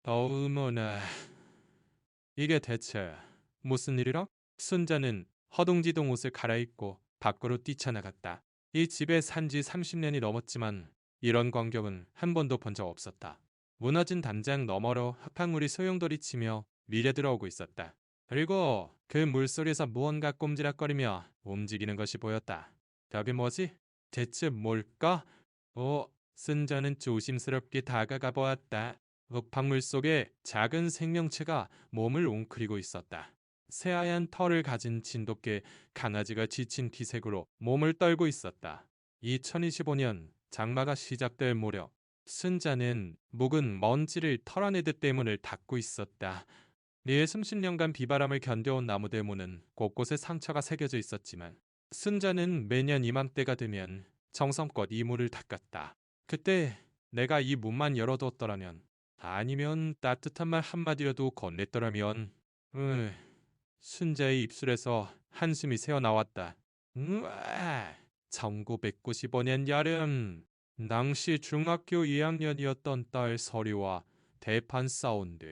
어머나, 이게 대체 무슨 일이라? 순자는 허둥지둥 옷을 갈아입고 밖으로 뛰쳐나갔다. 이 집에 산 지 30년이 넘었지만 이런 광경은 한 번도 본 적 없었다. 무너진 담장 너머로 흙탕물이 소용돌이 치며 밀려 들어오고 있었다. 그리고 그 물속에서 무언가 꼼지락거리며 움직이는 것이 보였다. 저게 뭐지? 대체 뭘까? 순자는 조심스럽게 다가가 보았다. 흙탕물 속에 작은 생명체가 몸을 웅크리고 있었다. 새하얀 털을 가진 진돗개 강아지가 지친 기색으로 몸을 떨고 있었다. 2025년 장마가 시작될 무렵 순자는 묵은 먼지를 털어내듯 대문을 닫고 있었다. 네 30년간 비바람을 견뎌온 나무 대문은 곳곳에 상처가 새겨져 있었지만 순자는 매년 이맘때가 되면 정성껏 이 문을 닦았다. 그때 내가 이 문만 열어뒀더라면, 아니면 따뜻한 말 한마디라도 건넸더라면. 순자의 입술에서 한숨이 새어나왔다. 1995년 여름, 당시 중학교 2학년이었던 딸 서리와 대판 싸운 뒤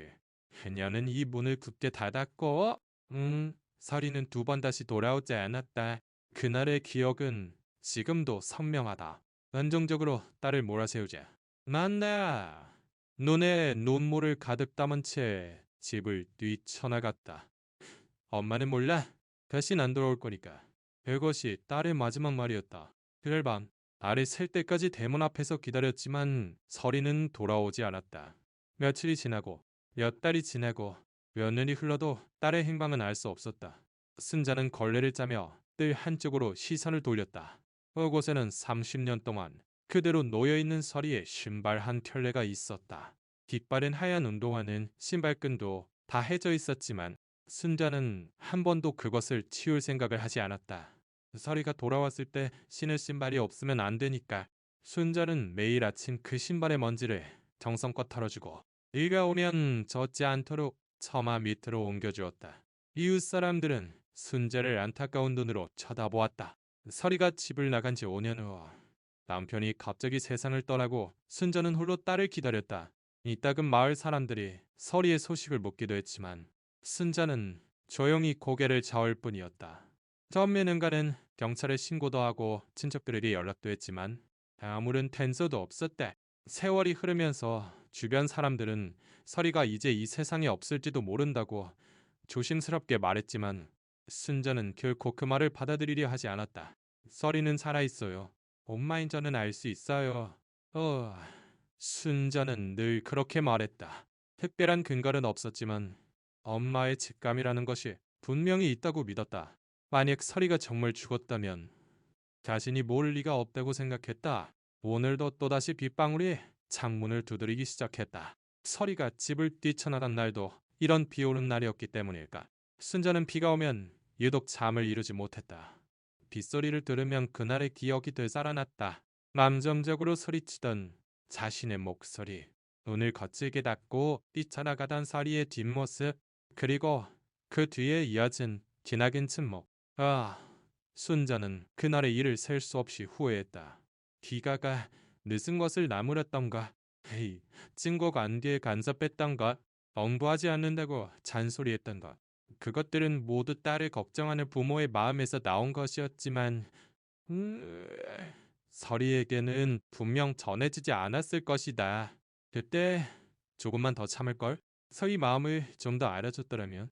그녀는 이 문을 굳게 닫았고, 서리는 두 번 다시 돌아오지 않았다. 그날의 기억은 지금도 선명하다. 안정적으로 딸을 몰아세우자 만나 눈에 눈물을 가득 담은 채 집을 뛰쳐나갔다. 엄마는 몰라. 다신 안 돌아올 거니까. 그것이 딸의 마지막 말이었다. 그날 밤 딸이 셀 때까지 대문 앞에서 기다렸지만 서리는 돌아오지 않았다. 며칠이 지나고 몇 달이 지나고 몇 년이 흘러도 딸의 행방은 알 수 없었다. 순자는 걸레를 짜며 뜰 한쪽으로 시선을 돌렸다. 그곳에는 30년 동안 그대로 놓여있는 서리의 신발 한 켤레가 있었다. 깃바른 하얀 운동화는 신발끈도 다 해져 있었지만 순자는 한 번도 그것을 치울 생각을 하지 않았다. 서리가 돌아왔을 때 신을 신발이 없으면 안 되니까 순자는 매일 아침 그 신발의 먼지를 정성껏 털어주고 네가 오면 젖지 않도록 처마 밑으로 옮겨주었다. 이웃 사람들은 순자를 안타까운 눈으로 쳐다보았다. 서리가 집을 나간 지 5년 후 남편이 갑자기 세상을 떠나고 순자는 홀로 딸을 기다렸다. 이따금 마을 사람들이 서리의 소식을 묻기도 했지만 순자는 조용히 고개를 저을 뿐이었다. 전면은가는 경찰에 신고도 하고 친척들에게 연락도 했지만 아무런 단서도 없었대. 세월이 흐르면서 주변 사람들은 서리가 이제 이 세상에 없을지도 모른다고 조심스럽게 말했지만 순자는 결코 그 말을 받아들이려 하지 않았다. 서리는 살아있어요. 엄마인 저는 알 수 있어요. 순자는 늘 그렇게 말했다. 특별한 근거는 없었지만 엄마의 직감이라는 것이 분명히 있다고 믿었다. 만약 서리가 정말 죽었다면 자신이 모를 리가 없다고 생각했다. 오늘도 또다시 빗방울이 창문을 두드리기 시작했다. 서리가 집을 뛰쳐나간 날도 이런 비 오는 날이었기 때문일까. 순자는 비가 오면 유독 잠을 이루지 못했다. 빗소리를 들으면 그날의 기억이 되살아났다. 감정적으로 소리치던 자신의 목소리, 눈을 거칠게 닫고 뛰쳐나가던 서리의 뒷모습, 그리고 그 뒤에 이어진 기나긴 침묵. 순자는 그날의 일을 셀 수 없이 후회했다. 기가가 늦은 것을 나무랐던가, 친구가 안 뒤에 간섭했던가, 엄부하지 않는다고 잔소리했던가. 그것들은 모두 딸을 걱정하는 부모의 마음에서 나온 것이었지만 서리에게는 분명 전해지지 않았을 것이다. 그때 조금만 더 참을걸? 서리 마음을 좀 더 알아줬더라면.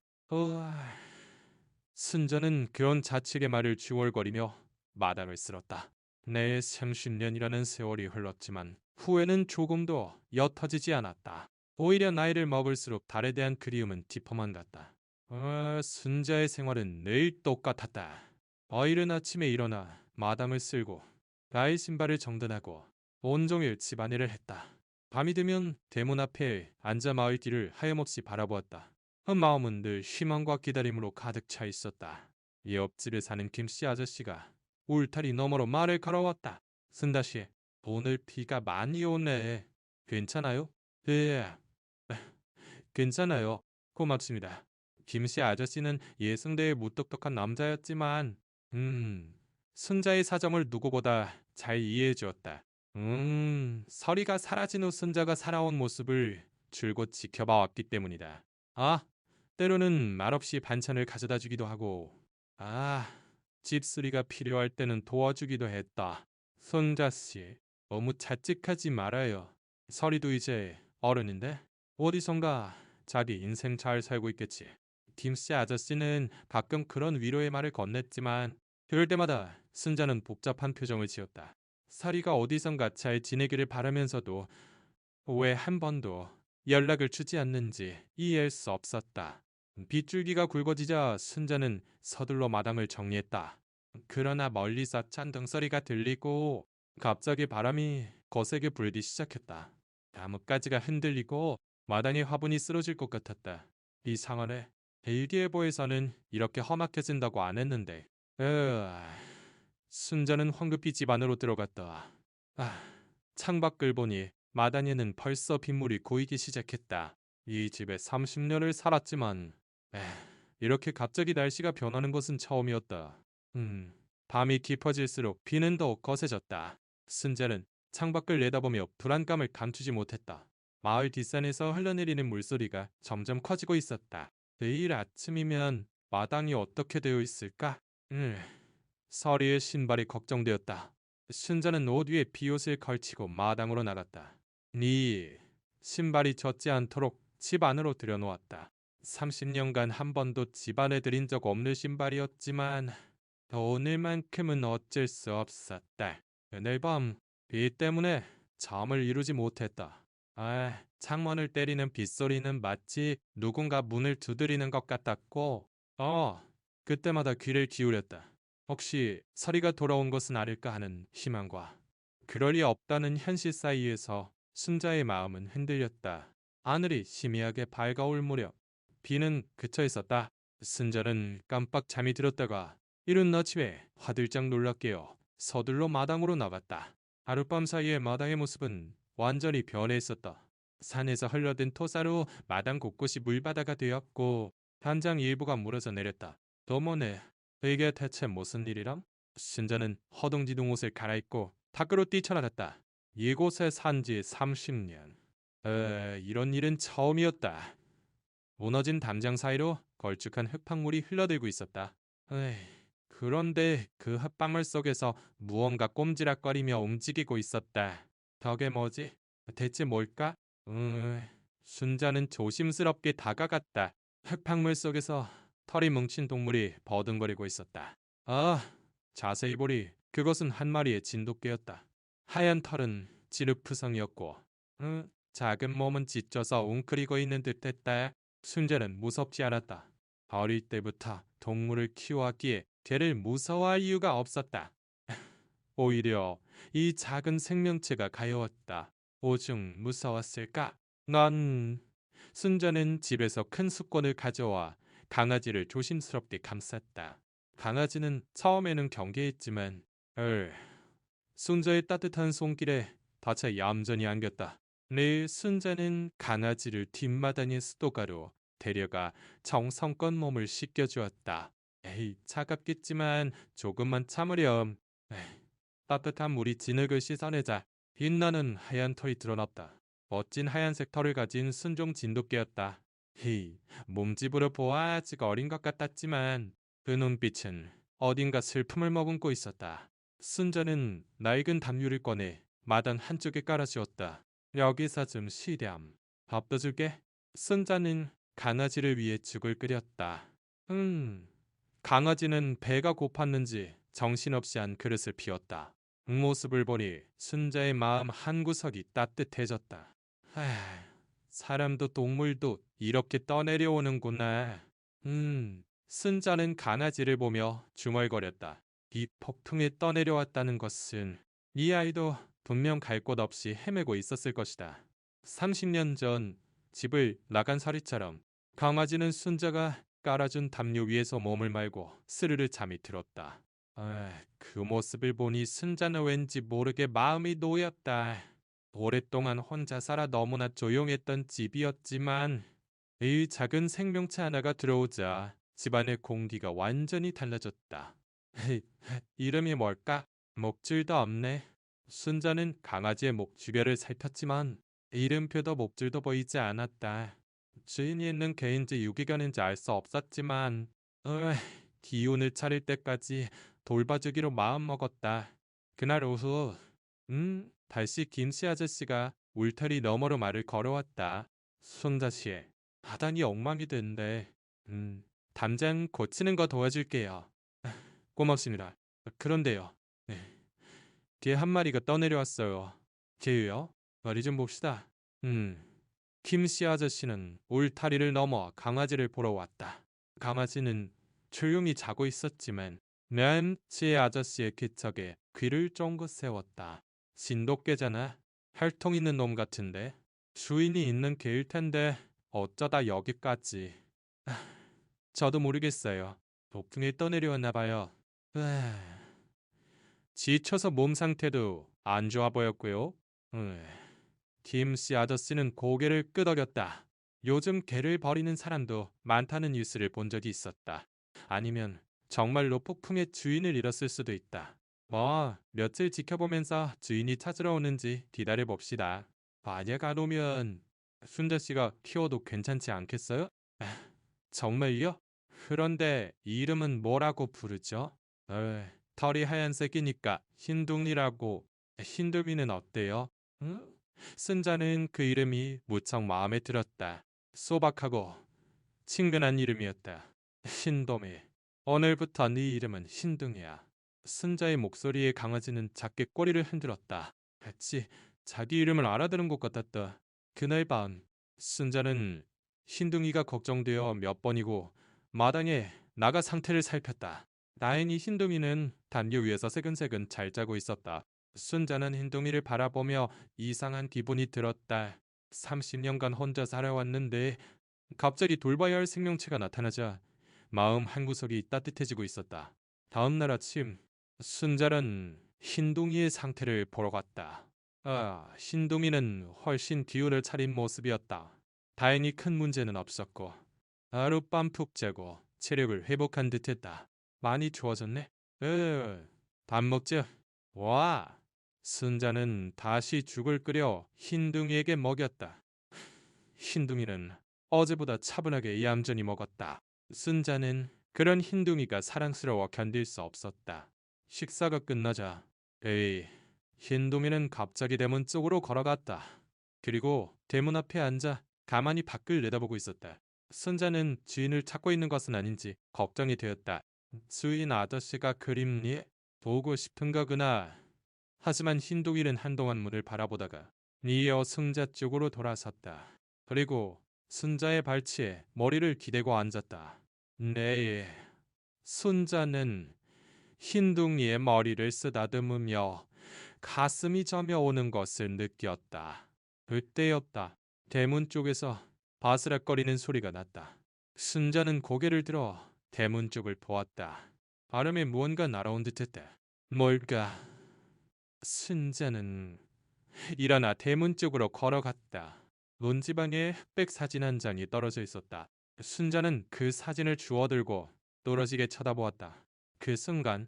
순자는 그런 자책의 말을 중얼거리며 마당을 쓸었다. 내 30년이라는 세월이 흘렀지만 후회는 조금도 옅어지지 않았다. 오히려 나이를 먹을수록 달에 대한 그리움은 깊어만 갔다. 순자의 생활은 늘 똑같았다. 이른 아침에 일어나 마당을 쓸고 아이 신발을 정돈하고 온종일 집안일을 했다. 밤이 되면 대문 앞에 앉아 마을 뒤를 하염없이 바라보았다. 마음은 늘 희망과 기다림으로 가득 차 있었다. 옆집에 사는 김씨 아저씨가 울타리 너머로 말을 걸어왔다. 순다씨, 오늘 비가 많이 오네. 괜찮아요? 예, 괜찮아요. 고맙습니다. 김씨 아저씨는 예승대의 무뚝뚝한 남자였지만, 순자의 사정을 누구보다 잘 이해해 주었다. 서리가 사라진 후 순자가 살아온 모습을 줄곧 지켜봐 왔기 때문이다. 아, 때로는 말없이 반찬을 가져다 주기도 하고, 아, 집수리가 필요할 때는 도와주기도 했다. 손자씨, 너무 자책하지 말아요. 설이도 이제 어른인데 어디선가 자기 인생 잘 살고 있겠지. 김씨 아저씨는 가끔 그런 위로의 말을 건넸지만 그럴 때마다 순자는 복잡한 표정을 지었다. 설이가 어디선가 잘 지내기를 바라면서도 왜 한 번도 연락을 주지 않는지 이해할 수 없었다. 빗줄기가 굵어지자 순자는 서둘러 마당을 정리했다. 그러나 멀리서 찬등소리가 들리고 갑자기 바람이 거세게 불기 시작했다. 나뭇가지가 흔들리고 마당에 화분이 쓰러질 것 같았다. 이 상황에 일기예보에서는 이렇게 험악해진다고 안 했는데. 순자는 황급히 집 안으로 들어갔다. 창밖을 보니 마당에는 벌써 빗물이 고이기 시작했다. 이 집에 30년을 살았지만 이렇게 갑자기 날씨가 변하는 것은 처음이었다. 밤이 깊어질수록 비는 더욱 거세졌다. 순자는 창밖을 내다보며 불안감을 감추지 못했다. 마을 뒷산에서 흘러내리는 물소리가 점점 커지고 있었다. 내일 아침이면 마당이 어떻게 되어 있을까? 서리의 신발이 걱정되었다. 순자는 옷 위에 비옷을 걸치고 마당으로 나갔다. 네 신발이 젖지 않도록 집 안으로 들여놓았다. 30년간 한 번도 집 안에 들인 적 없는 신발이었지만 오늘만큼은 어쩔 수 없었다. 오늘 밤 비 때문에 잠을 이루지 못했다. 창문을 때리는 빗소리는 마치 누군가 문을 두드리는 것 같았고 그때마다 귀를 기울였다. 혹시 서리가 돌아온 것은 아닐까 하는 희망과 그럴 리 없다는 현실 사이에서 순자의 마음은 흔들렸다. 하늘이 희미하게 밝아올 무렵 비는 그쳐 있었다. 순자는 깜빡 잠이 들었다가 이른 아침에 화들짝 놀라 깨어 서둘러 마당으로 나갔다. 하룻밤 사이에 마당의 모습은 완전히 변해 있었다. 산에서 흘러든 토사로 마당 곳곳이 물바다가 되었고 단장 일부가 물어서 내렸다. 어머네, 이게 대체 무슨 일이람? 순자는 허둥지둥 옷을 갈아입고 밖으로 뛰쳐나갔다. 이곳에 산 지 30년. 이런 일은 처음이었다. 무너진 담장 사이로 걸쭉한 흙탕물이 흘러들고 있었다. 그런데 그 흙방울 속에서 무언가 꼼지락거리며 움직이고 있었다. 저게 뭐지? 대체 뭘까? 순자는 조심스럽게 다가갔다. 흙탕물 속에서 털이 뭉친 동물이 버둥거리고 있었다. 자세히 보니 그것은 한 마리의 진돗개였다. 하얀 털은 지르푸성이었고 작은 몸은 찢어서 웅크리고 있는 듯했다. 순자는 무섭지 않았다. 어릴 때부터 동물을 키워왔기에 개를 무서워할 이유가 없었다. 오히려 이 작은 생명체가 가여웠다. 오중 무서웠을까? 넌 순자는 집에서 큰 수건을 가져와 강아지를 조심스럽게 감쌌다. 강아지는 처음에는 경계했지만 순자의 따뜻한 손길에 덫에 얌전히 안겼다. 내 순자는 강아지를 뒷마당의 수도가로 데려가 정성껏 몸을 씻겨주었다. 차갑겠지만 조금만 참으렴. 따뜻한 물이 진흙을 씻어내자 빛나는 하얀 털이 드러났다. 멋진 하얀색 털을 가진 순종 진돗개였다. 몸집으로 보아 아직 어린 것 같았지만 그 눈빛은 어딘가 슬픔을 머금고 있었다. 순자는 낡은 담요를 꺼내 마당 한쪽에 깔아주었다. 여기서 좀 쉬렴. 밥도 줄게. 순자는 강아지를 위해 죽을 끓였다. 강아지는 배가 고팠는지 정신없이 한 그릇을 피웠다. 모습을 보니 순자의 마음 한구석이 따뜻해졌다. 사람도 동물도 이렇게 떠내려오는구나. 순자는 강아지를 보며 중얼거렸다. 이 폭풍에 떠내려왔다는 것은 이 아이도 분명 갈 곳 없이 헤매고 있었을 것이다. 30년 전 집을 나간 서리처럼 강아지는 순자가 깔아준 담요 위에서 몸을 말고 스르르 잠이 들었다. 그 모습을 보니 순자는 왠지 모르게 마음이 놓였다. 오랫동안 혼자 살아 너무나 조용했던 집이었지만 이 작은 생명체 하나가 들어오자 집안의 공기가 완전히 달라졌다. 이름이 뭘까? 목줄도 없네. 순자는 강아지의 목 주변을 살폈지만 이름표도 목줄도 보이지 않았다. 주인이 있는 개인지 유기견인지 알 수 없었지만 기운을 차릴 때까지 돌봐주기로 마음먹었다. 그날 오후 다시 김씨 아저씨가 울타리 너머로 말을 걸어왔다. 손자씨, 하단이 엉망이 된대. 당장 고치는 거 도와줄게요. 고맙습니다. 그런데요. 네. 뒤에 한 마리가 떠내려왔어요. 걔요? 머리 좀 봅시다. 김씨 아저씨는 울타리를 넘어 강아지를 보러 왔다. 강아지는 조용히 자고 있었지만 램치 아저씨의 기척에 귀를 쫑긋 세웠다. 진돗개잖아. 혈통 있는 놈 같은데. 주인이 있는 개일 텐데 어쩌다 여기까지. 저도 모르겠어요. 폭풍에 떠내려왔나 봐요. 지쳐서 몸 상태도 안 좋아 보였고요. 김씨 아저씨는 고개를 끄덕였다. 요즘 개를 버리는 사람도 많다는 뉴스를 본 적이 있었다. 아니면 정말로 폭풍의 주인을 잃었을 수도 있다. 뭐 며칠 지켜보면서 주인이 찾으러 오는지 기다려 봅시다. 만약 안 오면 순자 씨가 키워도 괜찮지 않겠어요? 정말요? 그런데 이름은 뭐라고 부르죠? 털이 하얀색이니까 흰둥이라고. 흰둥이는 어때요? 응? 순자는 그 이름이 무척 마음에 들었다. 소박하고 친근한 이름이었다. 흰둥이. 오늘부터 네 이름은 흰둥이야. 순자의 목소리에 강아지는 작게 꼬리를 흔들었다. 같이 자기 이름을 알아들은 것 같았다. 그날 밤 순자는 흰둥이가 걱정되어 몇 번이고 마당에 나가 상태를 살폈다. 다행히 흰둥이는 담요 위에서 새근새근 잘 자고 있었다. 순자는 흰둥이를 바라보며 이상한 기분이 들었다. 30년간 혼자 살아왔는데 갑자기 돌봐야 할 생명체가 나타나자 마음 한구석이 따뜻해지고 있었다. 다음 날 아침 순자는 흰둥이의 상태를 보러 갔다. 흰둥이는 훨씬 기운을 차린 모습이었다. 다행히 큰 문제는 없었고 하룻밤 푹 자고 체력을 회복한 듯했다. 많이 좋아졌네. 밥 먹자. 와. 순자는 다시 죽을 끓여 흰둥이에게 먹였다. 흰둥이는 어제보다 차분하게 얌전히 먹었다. 순자는 그런 흰둥이가 사랑스러워 견딜 수 없었다. 식사가 끝나자 흰둥이는 갑자기 대문 쪽으로 걸어갔다. 그리고 대문 앞에 앉아 가만히 밖을 내다보고 있었다. 순자는 주인을 찾고 있는 것은 아닌지 걱정이 되었다. 주인 아저씨가 그립니? 보고 싶은 거구나. 하지만 흰둥이는 한동안 문을 바라보다가 이어 순자 쪽으로 돌아섰다. 그리고 순자의 발치에 머리를 기대고 앉았다. 네. 순자는 흰둥이의 머리를 쓰다듬으며 가슴이 저며오는 것을 느꼈다. 그때였다. 대문 쪽에서 바스락거리는 소리가 났다. 순자는 고개를 들어 대문 쪽을 보았다. 바람에 무언가 날아온 듯했다. 뭘까? 순자는 일어나 대문 쪽으로 걸어갔다. 논지방에 흑백 사진 한 장이 떨어져 있었다. 순자는 그 사진을 주워들고 떨어지게 쳐다보았다. 그 순간,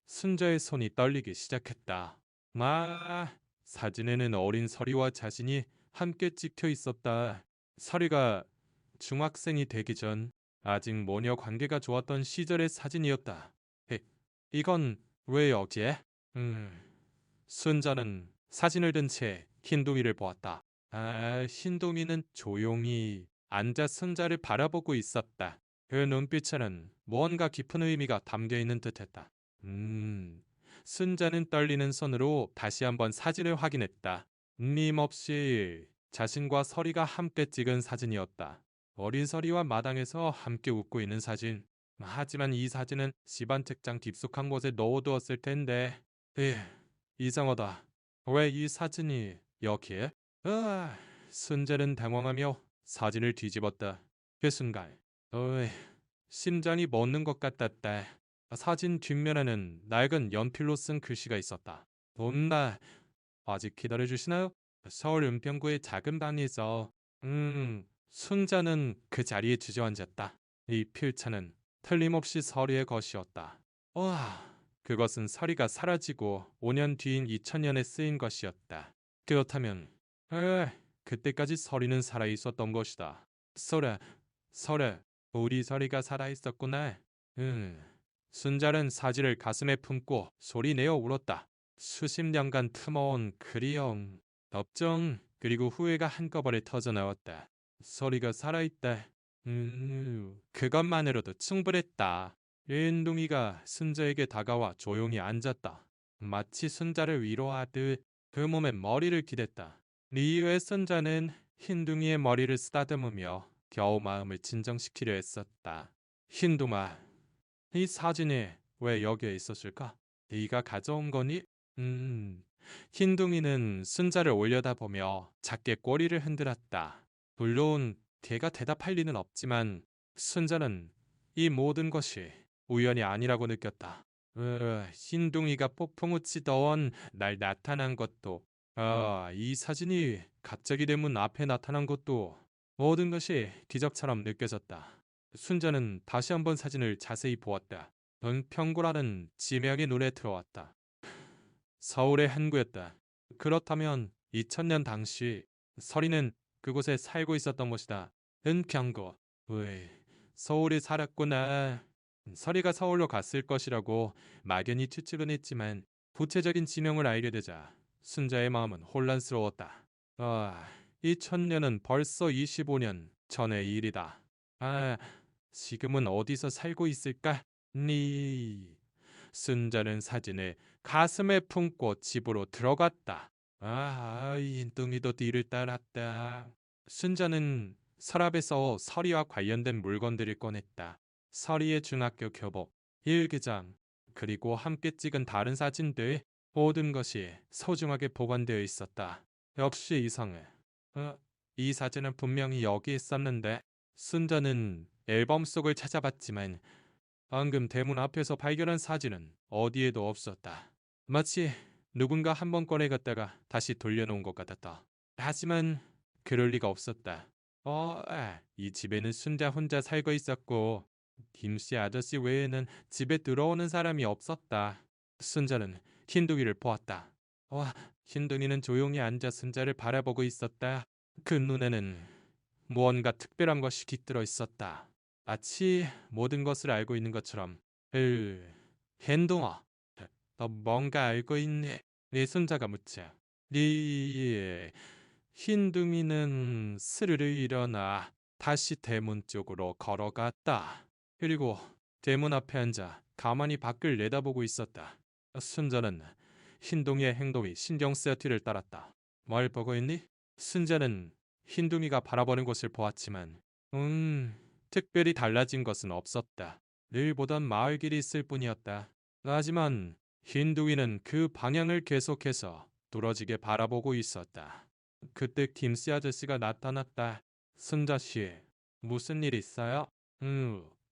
순자의 손이 떨리기 시작했다. 사진에는 어린 서리와 자신이 함께 찍혀 있었다. 서리가 중학생이 되기 전 아직 모녀 관계가 좋았던 시절의 사진이었다. 이건 왜 여기에? 순자는 사진을 든 채 흰둥이를 보았다. 흰둥이는 조용히 앉아 순자를 바라보고 있었다. 그 눈빛에는 무언가 깊은 의미가 담겨 있는 듯했다. 순자는 떨리는 손으로 다시 한번 사진을 확인했다. 님없이 자신과 서리가 함께 찍은 사진이었다. 어린 서리와 마당에서 함께 웃고 있는 사진. 하지만 이 사진은 집안 책장 깊숙한 곳에 넣어두었을 텐데. 이상하다. 왜 이 사진이 여기에? 순자는 당황하며 사진을 뒤집었다. 그 순간 심장이 멎는 것 같았다. 사진 뒷면에는 낡은 연필로 쓴 글씨가 있었다. 나 아직 기다려주시나요? 서울 은평구의 작은 방에서 순자는 그 자리에 주저앉았다. 이 필자는 틀림없이 서리의 것이었다. 그것은 서리가 사라지고 5년 뒤인 2000년에 쓰인 것이었다. 그렇다면 에, 그때까지 서리는 살아 있었던 것이다. 설아, 설아, 우리 설이가 살아 있었구나. 응. 순자는 사지를 가슴에 품고 소리내어 울었다. 수십 년간 품어온 그리움, 걱정, 그리고 후회가 한꺼번에 터져나왔다. 설이가 살아있다. 그것만으로도 충분했다. 린둥이가 순자에게 다가와 조용히 앉았다. 마치 순자를 위로하듯 그 몸에 머리를 기댔다. 리유의 순자는 흰둥이의 머리를 쓰다듬으며 겨우 마음을 진정시키려 했었다. 흰둥아, 이 사진이 왜 여기에 있었을까? 네가 가져온 거니? 음. 흰둥이는 순자를 올려다보며 작게 꼬리를 흔들었다. 물론 걔가 대답할 리는 없지만 순자는 이 모든 것이 우연이 아니라고 느꼈다. 흰둥이가 폭풍우 치던 날 나타난 것도, 이 사진이 갑자기 대문 앞에 나타난 것도 모든 것이 기적처럼 느껴졌다. 순자는 다시 한번 사진을 자세히 보았다. 은평구라는 지명이 눈에 들어왔다. 서울의 항구였다. 그렇다면 2000년 당시 설이는 그곳에 살고 있었던 것이다. 은평구. 으이, 서울에 살았구나. 설이가 서울로 갔을 것이라고 막연히 추측은 했지만 구체적인 지명을 알게 되자 순자의 마음은 혼란스러웠다. 2000년은 벌써 25년 전의 일이다. 아, 지금은 어디서 살고 있을까? 니. 순자는 사진을 가슴에 품고 집으로 들어갔다. 인둥이도 뒤를 따랐다. 순자는 서랍에서 서리와 관련된 물건들을 꺼냈다. 서리의 중학교 교복, 일기장, 그리고 함께 찍은 다른 사진들, 모든 것이 소중하게 보관되어 있었다. 역시 이상해. 이 사진은 분명히 여기 있었는데. 순자는 앨범 속을 찾아봤지만 방금 대문 앞에서 발견한 사진은 어디에도 없었다. 마치 누군가 한 번 꺼내갔다가 다시 돌려놓은 것 같았다. 하지만 그럴 리가 없었다. 이 집에는 순자 혼자 살고 있었고 김씨 아저씨 외에는 집에 들어오는 사람이 없었다. 순자는 흰둥이를 보았다. 흰둥이는 조용히 앉아 순자를 바라보고 있었다. 그 눈에는 무언가 특별한 것이 깃들어 있었다. 마치 모든 것을 알고 있는 것처럼. 헨동아, 너 뭔가 알고 있니? 네 손자가 묻자. 네 흰둥이는 스르르 일어나 다시 대문 쪽으로 걸어갔다. 그리고 대문 앞에 앉아 가만히 밖을 내다보고 있었다. 순자는 흰둥이의 행동이 신경 쓰여 뒤를 따랐다. 뭘 보고 있니? 순자는 흰둥이가 바라보는 곳을 보았지만 특별히 달라진 것은 없었다. 늘 보던 마을 길이 있을 뿐이었다. 하지만 흰둥이는 그 방향을 계속해서 뚫어지게 바라보고 있었다. 그때 김씨 아저씨가 나타났다. 순자씨, 무슨 일 있어요?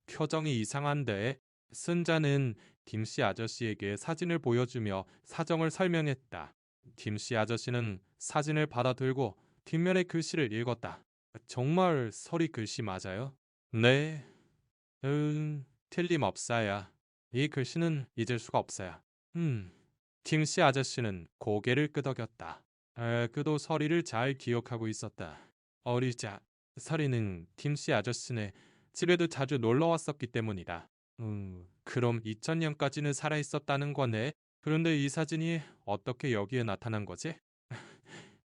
표정이 이상한데. 순자는 김씨 아저씨에게 사진을 보여주며 사정을 설명했다. 김씨 아저씨는 사진을 받아들고 뒷면의 글씨를 읽었다. 정말 설이 글씨 맞아요? 네. 틀림없어요. 이 글씨는 잊을 수가 없어요. 김씨 아저씨는 고개를 끄덕였다. 그도 서리를 잘 기억하고 있었다. 어리자 서리는 김씨 아저씨네 집에도 자주 놀러 왔었기 때문이다. 그럼 2000년까지는 살아있었다는 거네. 그런데 이 사진이 어떻게 여기에 나타난 거지?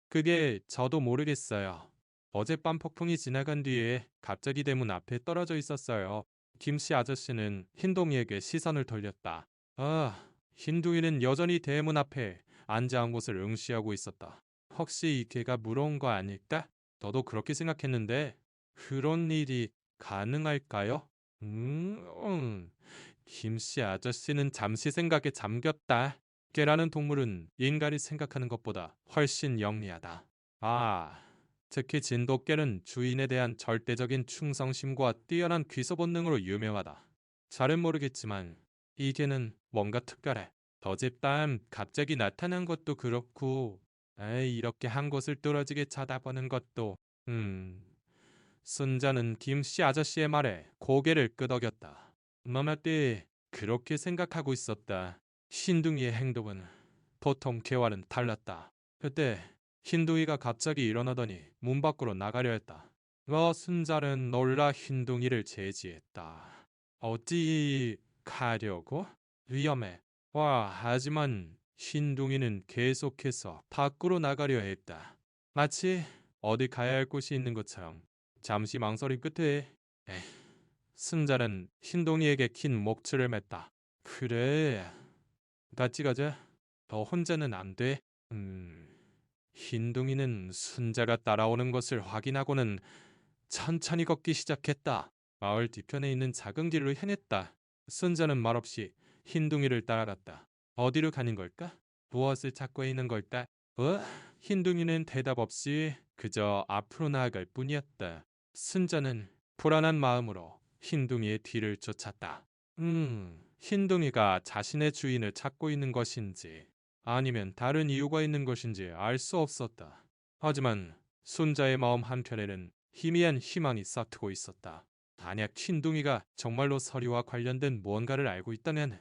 그게 저도 모르겠어요. 어젯밤 폭풍이 지나간 뒤에 갑자기 대문 앞에 떨어져 있었어요. 김씨 아저씨는 흰둥이에게 시선을 돌렸다. 흰둥이는 여전히 대문 앞에 앉아 한 곳을 응시하고 있었다. 혹시 걔가 물어온 거 아닐까? 너도 그렇게 생각했는데 그런 일이 가능할까요? 김씨 아저씨는 잠시 생각에 잠겼다. 개라는 동물은 인간이 생각하는 것보다 훨씬 영리하다. 특히 진돗개는 주인에 대한 절대적인 충성심과 뛰어난 귀소 본능으로 유명하다. 잘은 모르겠지만 이 개는 뭔가 특별해. 더 집단 갑자기 나타난 것도 그렇고, 이렇게 한 곳을 뚫어지게 쳐다보는 것도, 순자는 김씨 아저씨의 말에 고개를 끄덕였다. 마마띠 그렇게 생각하고 있었다. 신둥이의 행동은 보통 개와는 달랐다. 그때 흰둥이가 갑자기 일어나더니 문 밖으로 나가려 했다. 순자는 놀라 흰둥이를 제지했다. 어디 가려고? 위험해. 하지만 흰둥이는 계속해서 밖으로 나가려 했다. 마치 어디 가야 할 곳이 있는 것처럼. 잠시 망설임 끝에 순자는 흰둥이에게 긴 목줄을 맸다. 그래, 같이 가자. 너 혼자는 안 돼. 흰둥이는 순자가 따라오는 것을 확인하고는 천천히 걷기 시작했다. 마을 뒤편에 있는 작은 길로 향했다. 순자는 말없이 흰둥이를 따라갔다. 어디로 가는 걸까? 무엇을 찾고 있는 걸까? 흰둥이는 대답 없이 그저 앞으로 나아갈 뿐이었다. 순자는 불안한 마음으로 흰둥이의 뒤를 쫓았다. 흰둥이가 자신의 주인을 찾고 있는 것인지 아니면 다른 이유가 있는 것인지 알 수 없었다. 하지만 순자의 마음 한편에는 희미한 희망이 싹트고 있었다. 만약 흰둥이가 정말로 서리와 관련된 무언가를 알고 있다면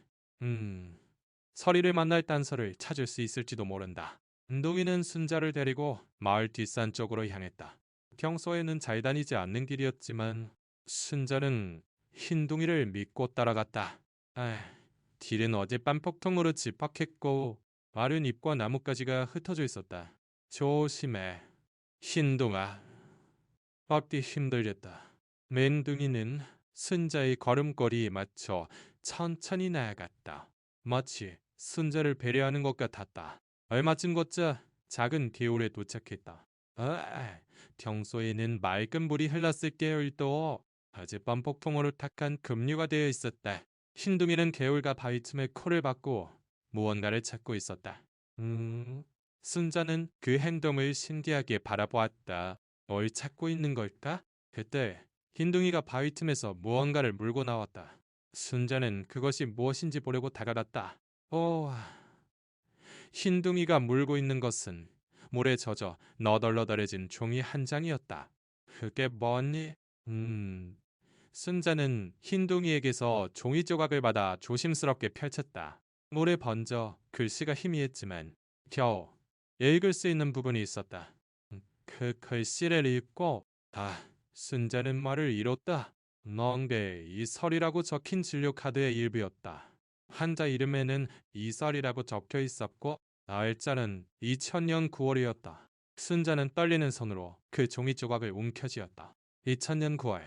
서리를 만날 단서를 찾을 수 있을지도 모른다. 흰둥이는 순자를 데리고 마을 뒷산 쪽으로 향했다. 평소에는 잘 다니지 않는 길이었지만 순자는 흰둥이를 믿고 따라갔다. 길은 어젯밤 폭풍으로 집박했고 마른 잎과 나뭇가지가 흩어져 있었다. 조심해, 흰둥아. 걷기 힘들겠다. 맨둥이는 순자의 걸음걸이에 맞춰 천천히 나아갔다. 마치 순자를 배려하는 것 같았다. 얼마쯤 걷자 작은 개울에 도착했다. 평소에는 맑은 물이 흘렀을 개울도 어젯밤 폭풍으로 탁한 급류가 되어 있었다. 흰둥이는 개울과 바위 틈에 코를 박고 무언가를 찾고 있었다. 순자는 그 행동을 신기하게 바라보았다. 뭘 찾고 있는 걸까? 그때 흰둥이가 바위 틈에서 무언가를 물고 나왔다. 순자는 그것이 무엇인지 보려고 다가갔다. 흰둥이가 물고 있는 것은 물에 젖어 너덜너덜해진 종이 한 장이었다. 그게 뭐니? 순자는 흰둥이에게서 종이 조각을 받아 조심스럽게 펼쳤다. 물에 번져 글씨가 희미했지만 겨우 읽을 수 있는 부분이 있었다. 그 글씨를 읽고 순자는 말을 잃었다. 넌게 이설이라고 적힌 진료 카드의 일부였다. 환자 이름에는 이설이라고 적혀 있었고 날짜는 2000년 9월이었다. 순자는 떨리는 손으로 그 종이 조각을 움켜쥐었다. 2000년 9월.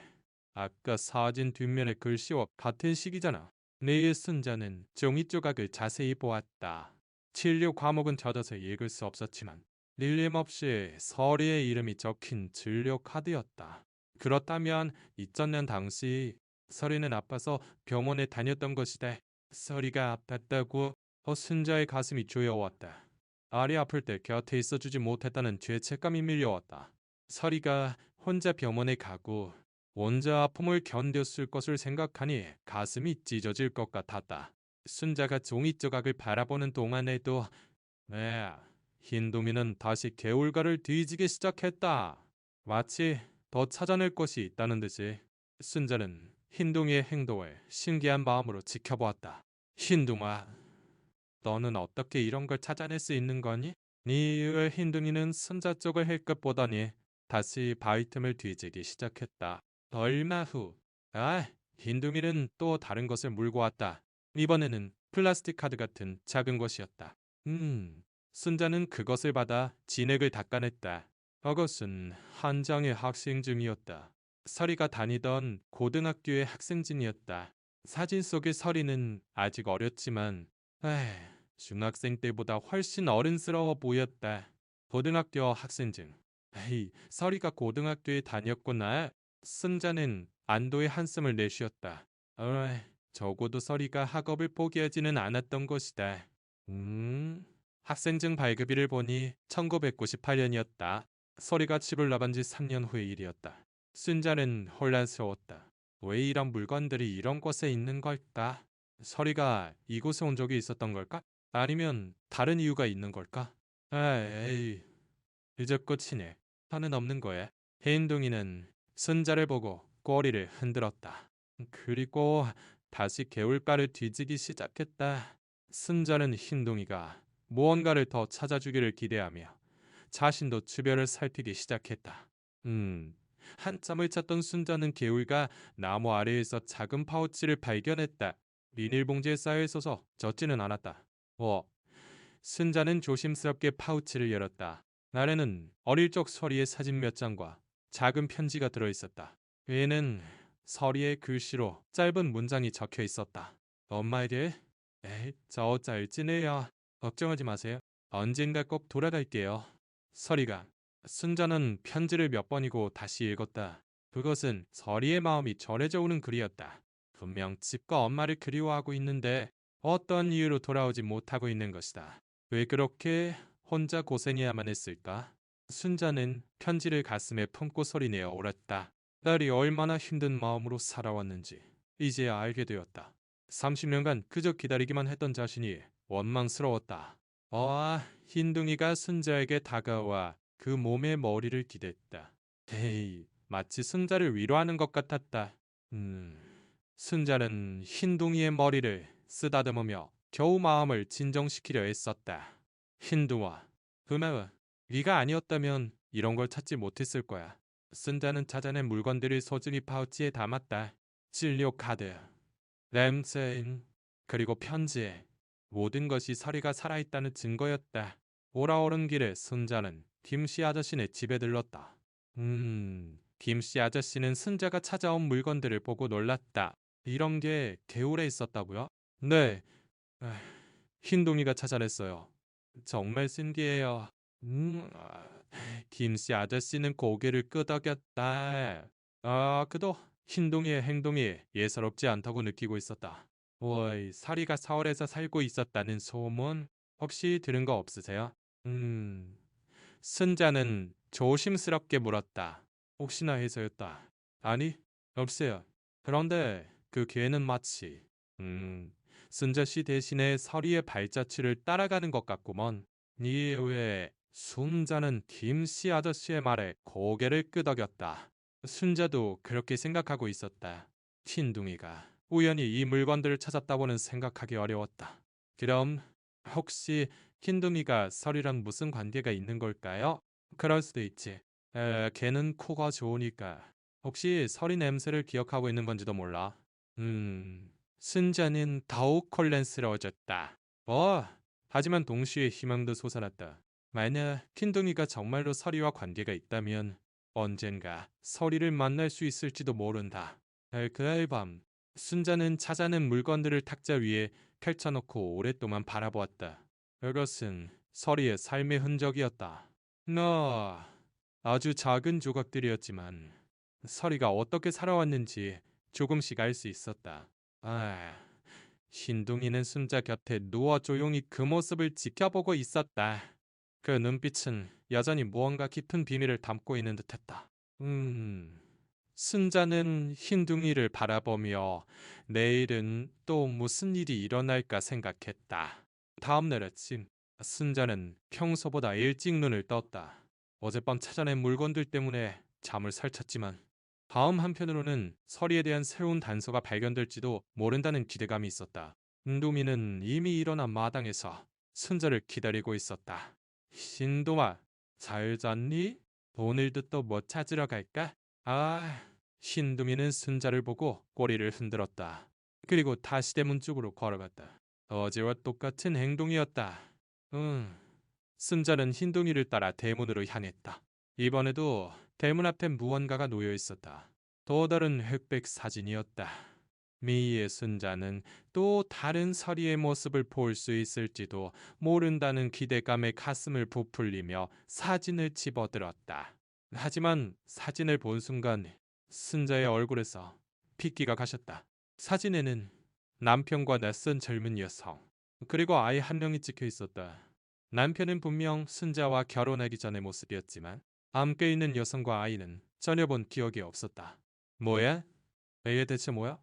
아까 사진 뒷면의 글씨와 같은 시기잖아. 내일 순자는 종이 조각을 자세히 보았다. 진료 과목은 젖어서 읽을 수 없었지만 릴림없이 서리의 이름이 적힌 진료 카드였다. 그렇다면 2000년 당시 서리는 아파서 병원에 다녔던 것이다. 서리가 아팠다고 순자의 가슴이 조여왔다. 알이 아플 때 곁에 있어주지 못했다는 죄책감이 밀려왔다. 서리가 혼자 병원에 가고 혼자 아픔을 견뎠을 것을 생각하니 가슴이 찢어질 것 같았다. 순자가 종이 조각을 바라보는 동안에도 흰둥이는 다시 개울가를 뒤지기 시작했다. 마치 더 찾아낼 것이 있다는 듯이 순자는 흰둥이의 행동을 신기한 마음으로 지켜보았다. 흰둥아, 너는 어떻게 이런 걸 찾아낼 수 있는 거니? 네 이유에 흰둥이는 순자 쪽을 힐끗 보더니 다시 바위 틈을 뒤지기 시작했다. 얼마 후, 흰둥이는 또 다른 것을 물고 왔다. 이번에는 플라스틱 카드 같은 작은 것이었다. 순자는 그것을 받아 진액을 닦아냈다. 그것은 한 장의 학생증이었다. 서리가 다니던 고등학교의 학생증이었다. 사진 속의 서리는 아직 어렸지만 중학생 때보다 훨씬 어른스러워 보였다. 고등학교 학생증. 서리가 고등학교에 다녔구나. 순자는 안도의 한숨을 내쉬었다. 적어도 서리가 학업을 포기하지는 않았던 것이다. 학생증 발급일을 보니 1998년이었다. 서리가 집을 나간 지 3년 후의 일이었다. 순자는 혼란스러웠다. 왜 이런 물건들이 이런 곳에 있는 걸까? 서리가 이곳에 온 적이 있었던 걸까? 아니면 다른 이유가 있는 걸까? 이제 끝이네. 더는 없는 거야. 흰둥이는 순자를 보고 꼬리를 흔들었다. 그리고 다시 개울가를 뒤지기 시작했다. 순자는 흰둥이가 무언가를 더 찾아주기를 기대하며 자신도 주변을 살피기 시작했다. 한참을 찾던 순자는 개울가 나무 아래에서 작은 파우치를 발견했다. 비닐봉지에 쌓여 있어서 젖지는 않았다. 순자는 조심스럽게 파우치를 열었다. 안에는 어릴 적 서리의 사진 몇 장과 작은 편지가 들어있었다. 위에는 서리의 글씨로 짧은 문장이 적혀 있었다. 엄마에게 에이, 저 잘 지내요. 걱정하지 마세요. 언젠가 꼭 돌아갈게요. 서리가 순자는 편지를 몇 번이고 다시 읽었다. 그것은 서리의 마음이 전해져 오는 글이었다. 분명 집과 엄마를 그리워하고 있는데 어떤 이유로 돌아오지 못하고 있는 것이다. 왜 그렇게 혼자 고생해야만 했을까? 순자는 편지를 가슴에 품고 소리내어 울었다. 딸이 얼마나 힘든 마음으로 살아왔는지 이제야 알게 되었다. 30년간 그저 기다리기만 했던 자신이 원망스러웠다. 흰둥이가 순자에게 다가와 그 몸의 머리를 기댔다. 헤이, 마치 순자를 위로하는 것 같았다. 순자는 흰둥이의 머리를 쓰다듬으며 겨우 마음을 진정시키려 애썼다. 흰둥아, 고마워. 네가 아니었다면 이런 걸 찾지 못했을 거야. 순자는 찾아낸 물건들을 소중히 파우치에 담았다. 진료 카드, 램세인, 그리고 편지. 모든 것이 서리가 살아있다는 증거였다. 오라오른 길에 순자는 김씨 아저씨네 집에 들렀다. 김씨 아저씨는 순자가 찾아온 물건들을 보고 놀랐다. 이런 게 개울에 있었다고요? 네. 에휴, 흰둥이가 찾아냈어요. 정말 신기해요. 음, 아, 김씨 아저씨는 고개를 끄덕였다. 그도 흰둥이의 행동이 예사롭지 않다고 느끼고 있었다. 오이, 사리가 서울에서 살고 있었다는 소문 혹시 들은 거 없으세요? 순자는 조심스럽게 물었다. 혹시나 해서였다. 아니, 없어요. 그런데 그 개는 마치 순자 씨 대신에 서리의 발자취를 따라가는 것 같구먼. 이외에 순자는 김씨 아저씨의 말에 고개를 끄덕였다. 순자도 그렇게 생각하고 있었다. 흰둥이가 우연히 이 물건들을 찾았다고는 생각하기 어려웠다. 그럼 혹시 흰둥이가 설이랑 무슨 관계가 있는 걸까요? 그럴 수도 있지. 걔는 코가 좋으니까. 혹시 설이 냄새를 기억하고 있는 건지도 몰라. 순자는 더욱 혼란스러워졌다. 하지만 동시에 희망도 솟아났다. 만약 흰둥이가 정말로 설이와 관계가 있다면 언젠가 설이를 만날 수 있을지도 모른다. 그날 밤 순자는 찾아낸 물건들을 탁자 위에 펼쳐놓고 오랫동안 바라보았다. 그것은 서리의 삶의 흔적이었다. 아주 작은 조각들이었지만 서리가 어떻게 살아왔는지 조금씩 알 수 있었다. 흰둥이는 순자 곁에 누워 조용히 그 모습을 지켜보고 있었다. 그 눈빛은 여전히 무언가 깊은 비밀을 담고 있는 듯했다. 순자는 흰둥이를 바라보며 내일은 또 무슨 일이 일어날까 생각했다. 다음 날 아침, 순자는 평소보다 일찍 눈을 떴다. 어젯밤 찾아낸 물건들 때문에 잠을 설쳤지만 다음 한편으로는 서리에 대한 새로운 단서가 발견될지도 모른다는 기대감이 있었다. 은도미는 이미 일어난 마당에서 순자를 기다리고 있었다. 신동아, 잘 잤니? 오늘도 또 뭐 찾으러 갈까? 신동이는 순자를 보고 꼬리를 흔들었다. 그리고 다시 대문 쪽으로 걸어갔다. 어제와 똑같은 행동이었다. 순자는 흰둥이를 따라 대문으로 향했다. 이번에도 대문 앞에 무언가가 놓여 있었다. 또 다른 흑백 사진이었다. 미희의 순자는 또 다른 서리의 모습을 볼 수 있을지도 모른다는 기대감에 가슴을 부풀리며 사진을 집어들었다. 하지만 사진을 본 순간 순자의 얼굴에서 핏기가 가셨다. 사진에는 남편과 낯선 젊은 여성, 그리고 아이 한 명이 찍혀 있었다. 남편은 분명 순자와 결혼하기 전의 모습이었지만 함께 있는 여성과 아이는 전혀 본 기억이 없었다. 뭐야? 이게 대체 뭐야?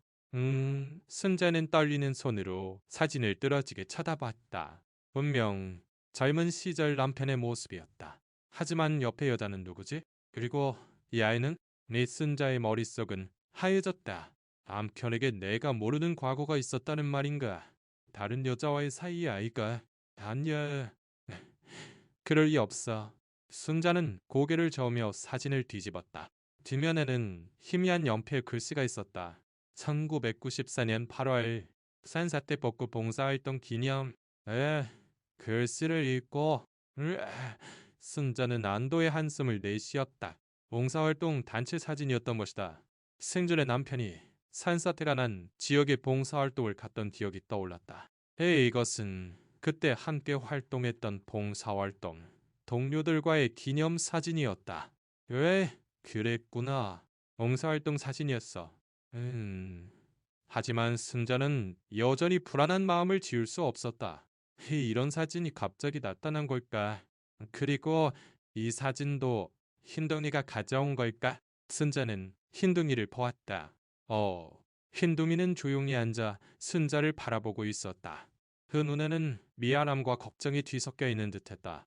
순자는 떨리는 손으로 사진을 뚫어지게 쳐다봤다. 분명 젊은 시절 남편의 모습이었다. 하지만 옆에 여자는 누구지? 그리고 이 아이는? 네 순자의 머릿속은 하얘졌다. 남편에게 내가 모르는 과거가 있었다는 말인가? 다른 여자와의 사이의 아이가? 아니야. 그럴 리 없어. 순자는 고개를 저으며 사진을 뒤집었다. 뒷면에는 희미한 연필 글씨가 있었다. 1994년 8월 산사태 벚꽃 봉사활동 기념. 에, 글씨를 읽고 순자는 안도의 한숨을 내쉬었다. 봉사활동 단체 사진이었던 것이다. 생전에 남편이 산사태가 난 지역의 봉사활동을 갔던 기억이 떠올랐다. 이것은 그때 함께 활동했던 봉사활동 동료들과의 기념사진이었다. 왜? 그랬구나. 봉사활동 사진이었어. 음... 하지만 승자는 여전히 불안한 마음을 지울 수 없었다. 이런 사진이 갑자기 나타난 걸까? 그리고 이 사진도 흰둥이가 가져온 걸까? 승자는 흰둥이를 보았다. 흰둥이는 조용히 앉아 승자를 바라보고 있었다. 그 눈에는 미안함과 걱정이 뒤섞여 있는 듯했다.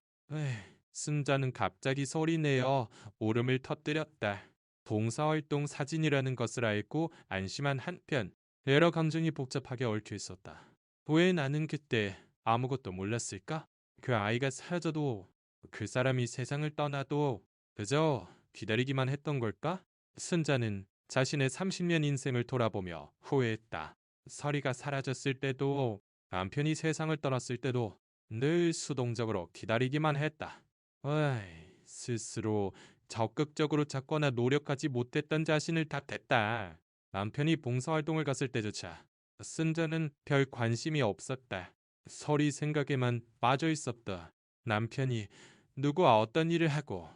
승자는 갑자기 소리내어 울음을 터뜨렸다. 봉사활동 사진이라는 것을 알고 안심한 한편 여러 감정이 복잡하게 얽혀 있었다. 왜 나는 그때 아무것도 몰랐을까? 그 아이가 사라져도 그 사람이 세상을 떠나도 그저 기다리기만 했던 걸까? 순자는 자신의 30년 인생을 돌아보며 후회했다. 설이가 사라졌을 때도 남편이 세상을 떠났을 때도 늘 수동적으로 기다리기만 했다. 스스로 적극적으로 찾거나 노력하지 못했던 자신을 탓했다. 남편이 봉사활동을 갔을 때조차 순자는 별 관심이 없었다. 설이 생각에만 빠져 있었다. 남편이 누구와 어떤 일을 하고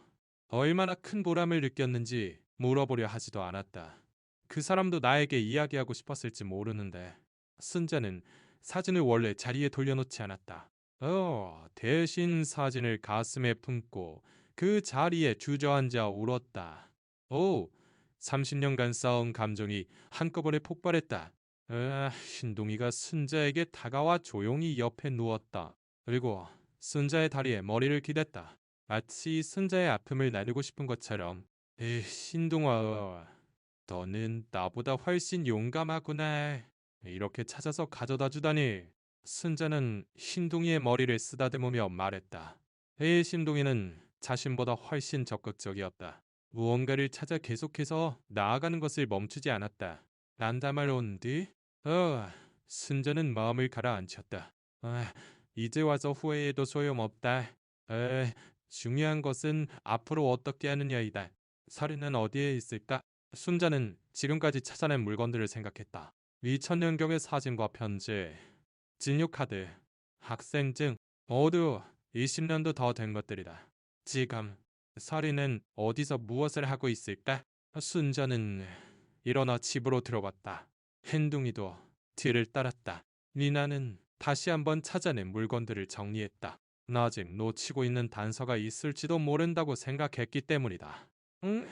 얼마나 큰 보람을 느꼈는지 물어보려 하지도 않았다. 그 사람도 나에게 이야기하고 싶었을지 모르는데 순자는 사진을 원래 자리에 돌려놓지 않았다. 대신 사진을 가슴에 품고 그 자리에 주저앉아 울었다. 30년간 쌓은 감정이 한꺼번에 폭발했다. 신동이가 순자에게 다가와 조용히 옆에 누웠다. 그리고 순자의 다리에 머리를 기댔다. 마치 순자의 아픔을 나누고 싶은 것처럼. 신동아, 너는 나보다 훨씬 용감하구나. 이렇게 찾아서 가져다 주다니. 순자는 신동이의 머리를 쓰다듬으며 말했다. 신동이는 자신보다 훨씬 적극적이었다. 무언가를 찾아 계속해서 나아가는 것을 멈추지 않았다. 난담할 온디? 순자는 마음을 가라앉혔다. 이제 와서 후회해도 소용없다. 중요한 것은 앞으로 어떻게 하느냐이다. 서리는 어디에 있을까? 순자는 지금까지 찾아낸 물건들을 생각했다. 2000년경의 사진과 편지, 진료카드, 학생증 모두 20년도 더 된 것들이다. 지금 서리는 어디서 무엇을 하고 있을까? 순자는 일어나 집으로 들어갔다. 흰둥이도 뒤를 따랐다. 니나는 다시 한번 찾아낸 물건들을 정리했다. 아직 놓치고 있는 단서가 있을지도 모른다고 생각했기 때문이다. 응?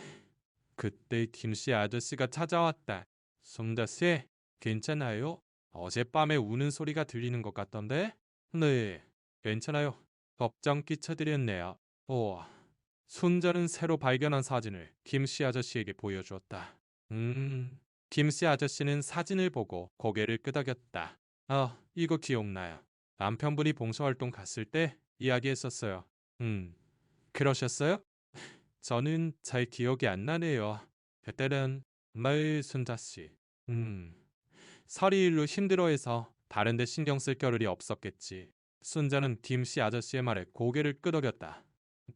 그때 김씨 아저씨가 찾아왔다. 송다씨, 괜찮아요? 어젯밤에 우는 소리가 들리는 것 같던데? 네, 괜찮아요. 걱정 끼쳐드렸네요. 순자는 새로 발견한 사진을 김씨 아저씨에게 보여주었다. 김씨 아저씨는 사진을 보고 고개를 끄덕였다. 이거 기억나요. 남편분이 봉사활동 갔을 때 이야기했었어요. 그러셨어요? 저는 잘 기억이 안 나네요. 그때는 순자씨. 설이 일로 힘들어해서 다른 데 신경 쓸 겨를이 없었겠지. 순자는 김씨 아저씨의 말에 고개를 끄덕였다.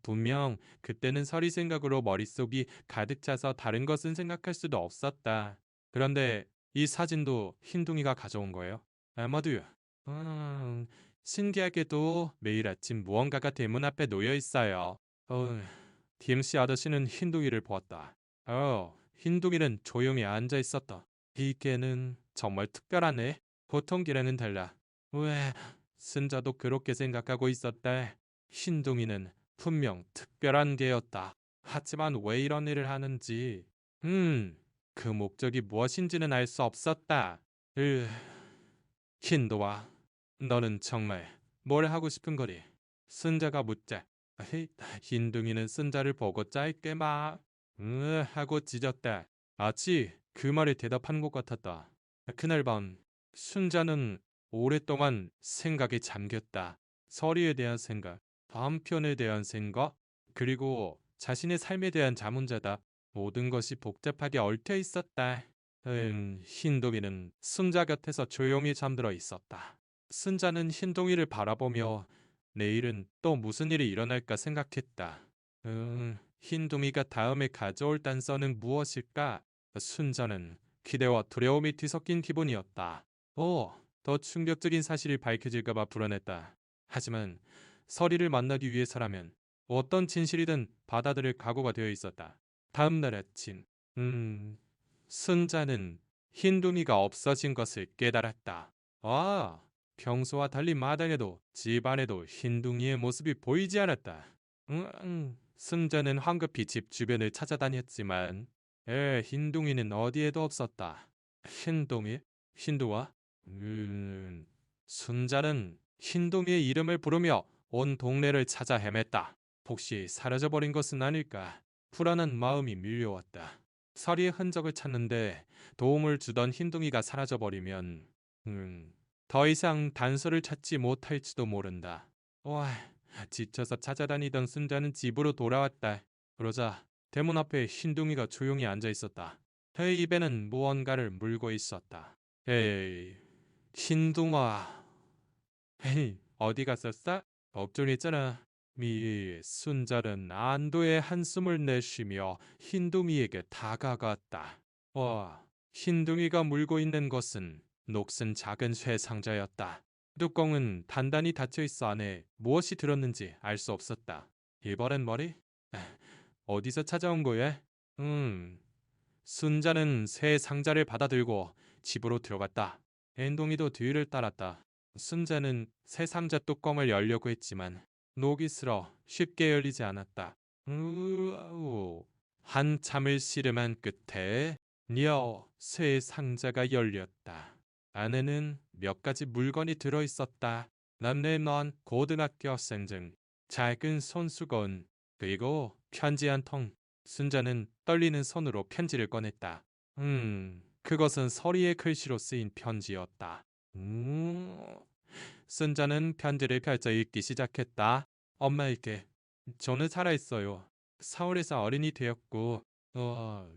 분명 그때는 설이 생각으로 머릿속이 가득 차서 다른 것은 생각할 수도 없었다. 그런데 이 사진도 흰둥이가 가져온 거예요. 아마도요. 신기하게도 매일 아침 무언가가 대문 앞에 놓여 있어요. DMC 아저씨는 흰둥이를 보았다. 흰둥이는 조용히 앉아 있었다. 이 개는 정말 특별하네. 보통 개랑은 달라. 왜? 순자도 그렇게 생각하고 있었다. 흰둥이는 분명 특별한 개였다. 하지만 왜 이런 일을 하는지, 그 목적이 무엇인지는 알 수 없었다. 흰도와 너는 정말 뭘 하고 싶은 거리? 순자가 묻자 흰둥이는 순자를 보고 짧게 막 하고 짖었다. 마치 그 말에 대답한 것 같았다. 그날 밤 순자는 오랫동안 생각에 잠겼다. 서리에 대한 생각, 다음 편에 대한 생각, 그리고 자신의 삶에 대한 자문자다. 모든 것이 복잡하게 얽혀 있었다. 흰둥이는 순자 곁에서 조용히 잠들어 있었다. 순자는 흰둥이를 바라보며 내일은 또 무슨 일이 일어날까 생각했다. 흰둥이가 다음에 가져올 단서는 무엇일까? 순자는 기대와 두려움이 뒤섞인 기분이었다. 더 충격적인 사실이 밝혀질까봐 불안했다. 하지만 서리를 만나기 위해서라면 어떤 진실이든 받아들일 각오가 되어 있었다. 다음 날 아침, 순자는 흰둥이가 없어진 것을 깨달았다. 평소와 달리 마당에도 집안에도 흰둥이의 모습이 보이지 않았다. 순자는 황급히 집 주변을 찾아다녔지만 흰둥이는 어디에도 없었다. 흰둥이? 흰둥아? 순자는 흰둥이의 이름을 부르며 온 동네를 찾아 헤맸다. 혹시 사라져버린 것은 아닐까? 불안한 마음이 밀려왔다. 서리의 흔적을 찾는데 도움을 주던 흰둥이가 사라져버리면 더 이상 단서를 찾지 못할지도 모른다. 지쳐서 찾아다니던 순자는 집으로 돌아왔다. 그러자 대문 앞에 흰둥이가 조용히 앉아 있었다. 그의 입에는 무언가를 물고 있었다. 에이, 흰둥아. 헤이, 어디 갔었어? 걱정했잖아. 순자는 안도의 한숨을 내쉬며 흰둥이에게 다가갔다. 흰둥이가 물고 있는 것은 녹슨 작은 쇠 상자였다. 뚜껑은 단단히 닫혀있어 안에 무엇이 들었는지 알 수 없었다. 이번엔 머리? 어디서 찾아온 거야? 순자는 새 상자를 받아들고 집으로 들어갔다. 앤동이도 뒤를 따랐다. 순자는 새 상자 뚜껑을 열려고 했지만 녹이 슬어 쉽게 열리지 않았다. 한참을 씨름한 끝에 새 상자가 열렸다. 안에는 몇 가지 물건이 들어있었다. 남네넌 고등학교 학생증, 작은 손수건, 그리고 편지 한 통. 순자는 떨리는 손으로 편지를 꺼냈다. 그것은 서리의 글씨로 쓰인 편지였다. 순자는 편지를 펼쳐 읽기 시작했다. 엄마에게, 저는 살아있어요. 서울에서 어른이 되었고,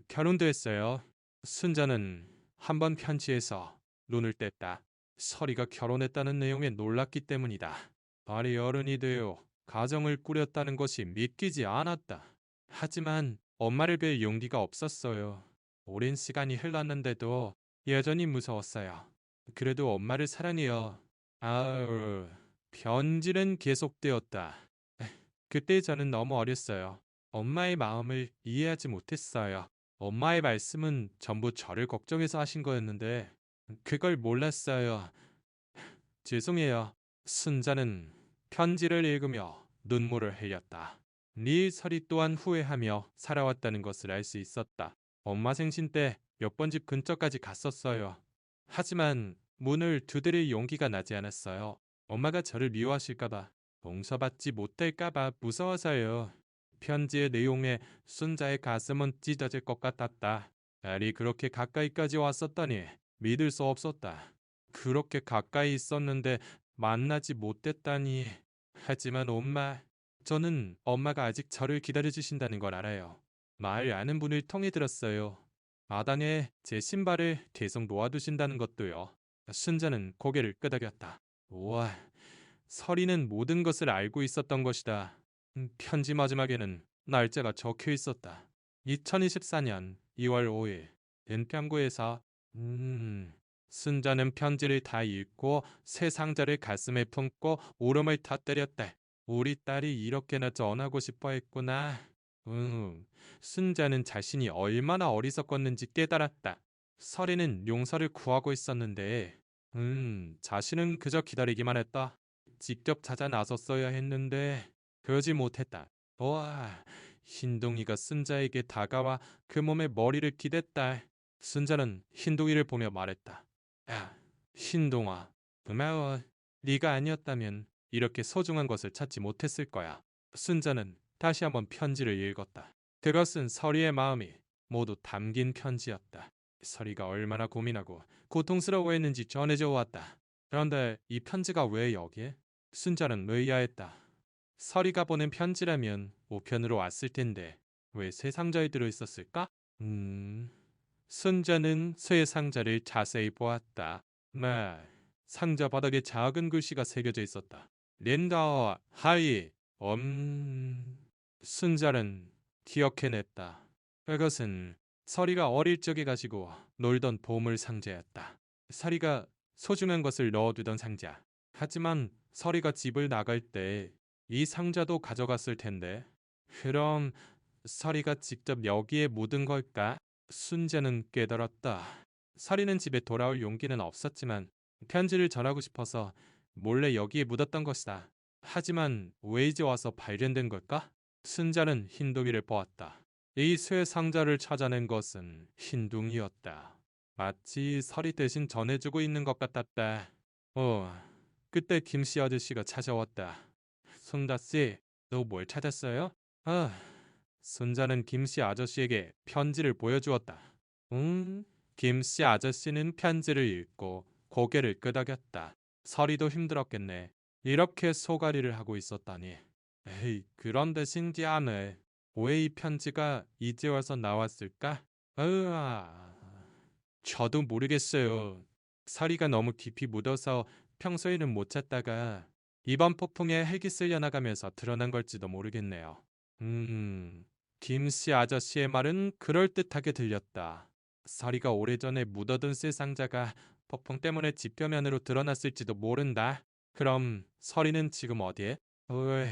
결혼도 했어요. 순자는 한 번 편지에서 눈을 뗐다. 서리가 결혼했다는 내용에 놀랐기 때문이다. 발이 어른이 되어 가정을 꾸렸다는 것이 믿기지 않았다. 하지만 엄마를 뵐 용기가 없었어요. 오랜 시간이 흘렀는데도 여전히 무서웠어요. 그래도 엄마를 사랑해요. 편지는 계속되었다. 그때 저는 너무 어렸어요. 엄마의 마음을 이해하지 못했어요. 엄마의 말씀은 전부 저를 걱정해서 하신 거였는데 그걸 몰랐어요. 죄송해요. 순자는 편지를 읽으며 눈물을 흘렸다. 서리 또한 후회하며 살아왔다는 것을 알 수 있었다. 엄마 생신 때 몇 번 집 근처까지 갔었어요. 하지만 문을 두드릴 용기가 나지 않았어요. 엄마가 저를 미워하실까봐, 용서받지 못할까봐 무서워서요. 편지의 내용에 순자의 가슴은 찢어질 것 같았다. 딸이 그렇게 가까이까지 왔었다니 믿을 수 없었다. 그렇게 가까이 있었는데 만나지 못했다니. 하지만 엄마, 저는 엄마가 아직 저를 기다려주신다는 걸 알아요. 말 아는 분을 통해 들었어요. 마당에 제 신발을 계속 놓아두신다는 것도요. 순자는 고개를 끄덕였다. 우와, 서리는 모든 것을 알고 있었던 것이다. 편지 마지막에는 날짜가 적혀 있었다. 2024년 2월 5일 은평구에서. 순자는 편지를 다 읽고 새 상자를 가슴에 품고 울음을 터뜨렸다. 우리 딸이 이렇게나 전하고 싶어 했구나. 순자는 자신이 얼마나 어리석었는지 깨달았다. 설이는 용서를 구하고 있었는데 자신은 그저 기다리기만 했다. 직접 찾아 나섰어야 했는데 그러지 못했다. 흰둥이가 순자에게 다가와 그 몸에 머리를 기댔다. 순자는 흰둥이를 보며 말했다. 야, 흰둥아, 고마워. 네가 아니었다면 이렇게 소중한 것을 찾지 못했을 거야. 순자는 다시 한번 편지를 읽었다. 그것은 서리의 마음이 모두 담긴 편지였다. 서리가 얼마나 고민하고 고통스러워했는지 전해져 왔다. 그런데 이 편지가 왜 여기에? 순자는 의아했다. 서리가 보낸 편지라면 우편으로 왔을 텐데 왜 새 상자에 들어 있었을까? 순자는 새 상자를 자세히 보았다. 상자 바닥에 작은 글씨가 새겨져 있었다. 린다 하이 순자는 기억해냈다. 그것은 서리가 어릴 적에 가지고 놀던 보물 상자였다. 서리가 소중한 것을 넣어두던 상자. 하지만 서리가 집을 나갈 때 이 상자도 가져갔을 텐데. 그럼 서리가 직접 여기에 묻은 걸까? 순자는 깨달았다. 서리는 집에 돌아올 용기는 없었지만 편지를 전하고 싶어서 몰래 여기에 묻었던 것이다. 하지만 왜 이제 와서 발견된 걸까? 순자는 흰둥이를 보았다. 이 쇠 상자를 찾아낸 것은 흰둥이였다. 마치 서리 대신 전해주고 있는 것 같았다. 그때 김씨 아저씨가 찾아왔다. 순자씨, 너 뭘 찾았어요? 순자는 김씨 아저씨에게 편지를 보여주었다. 김씨 아저씨는 편지를 읽고 고개를 끄덕였다. 서리도 힘들었겠네. 이렇게 소가리를 하고 있었다니. 에이, 그런데 신기하네. 왜 이 편지가 이제 와서 나왔을까? 저도 모르겠어요. 서리가 너무 깊이 묻어서 평소에는 못 찾다가 이번 폭풍에 헬기 쓸려 나가면서 드러난 걸지도 모르겠네요. 김씨 아저씨의 말은 그럴듯하게 들렸다. 서리가 오래전에 묻어둔 새 상자가 폭풍 때문에 집표면으로 드러났을지도 모른다. 그럼 서리는 지금 어디에? 으이,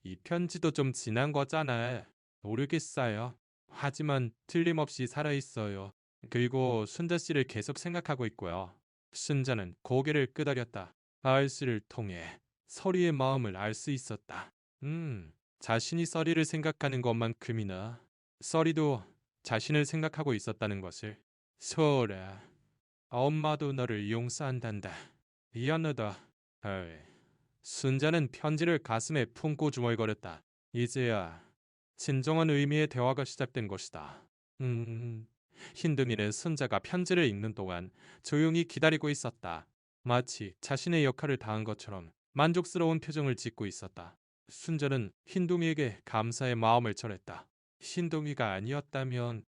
이 편지도 좀 지난 거잖아. 모르겠어요. 하지만 틀림없이 살아있어요. 그리고 순자 씨를 계속 생각하고 있고요. 순자는 고개를 끄덕였다. 아이씨를 통해 서리의 마음을 알 수 있었다. 자신이 서리를 생각하는 것만큼이나 서리도 자신을 생각하고 있었다는 것을. 소라, 엄마도 너를 용서한단다. 미안하다. 어이. 순자는 편지를 가슴에 품고 중얼거렸다. 이제야 진정한 의미의 대화가 시작된 것이다. 흰둥이는 순자가 편지를 읽는 동안 조용히 기다리고 있었다. 마치 자신의 역할을 다한 것처럼 만족스러운 표정을 짓고 있었다. 순자는 흰둥이에게 감사의 마음을 전했다. 흰둥이가 아니었다면,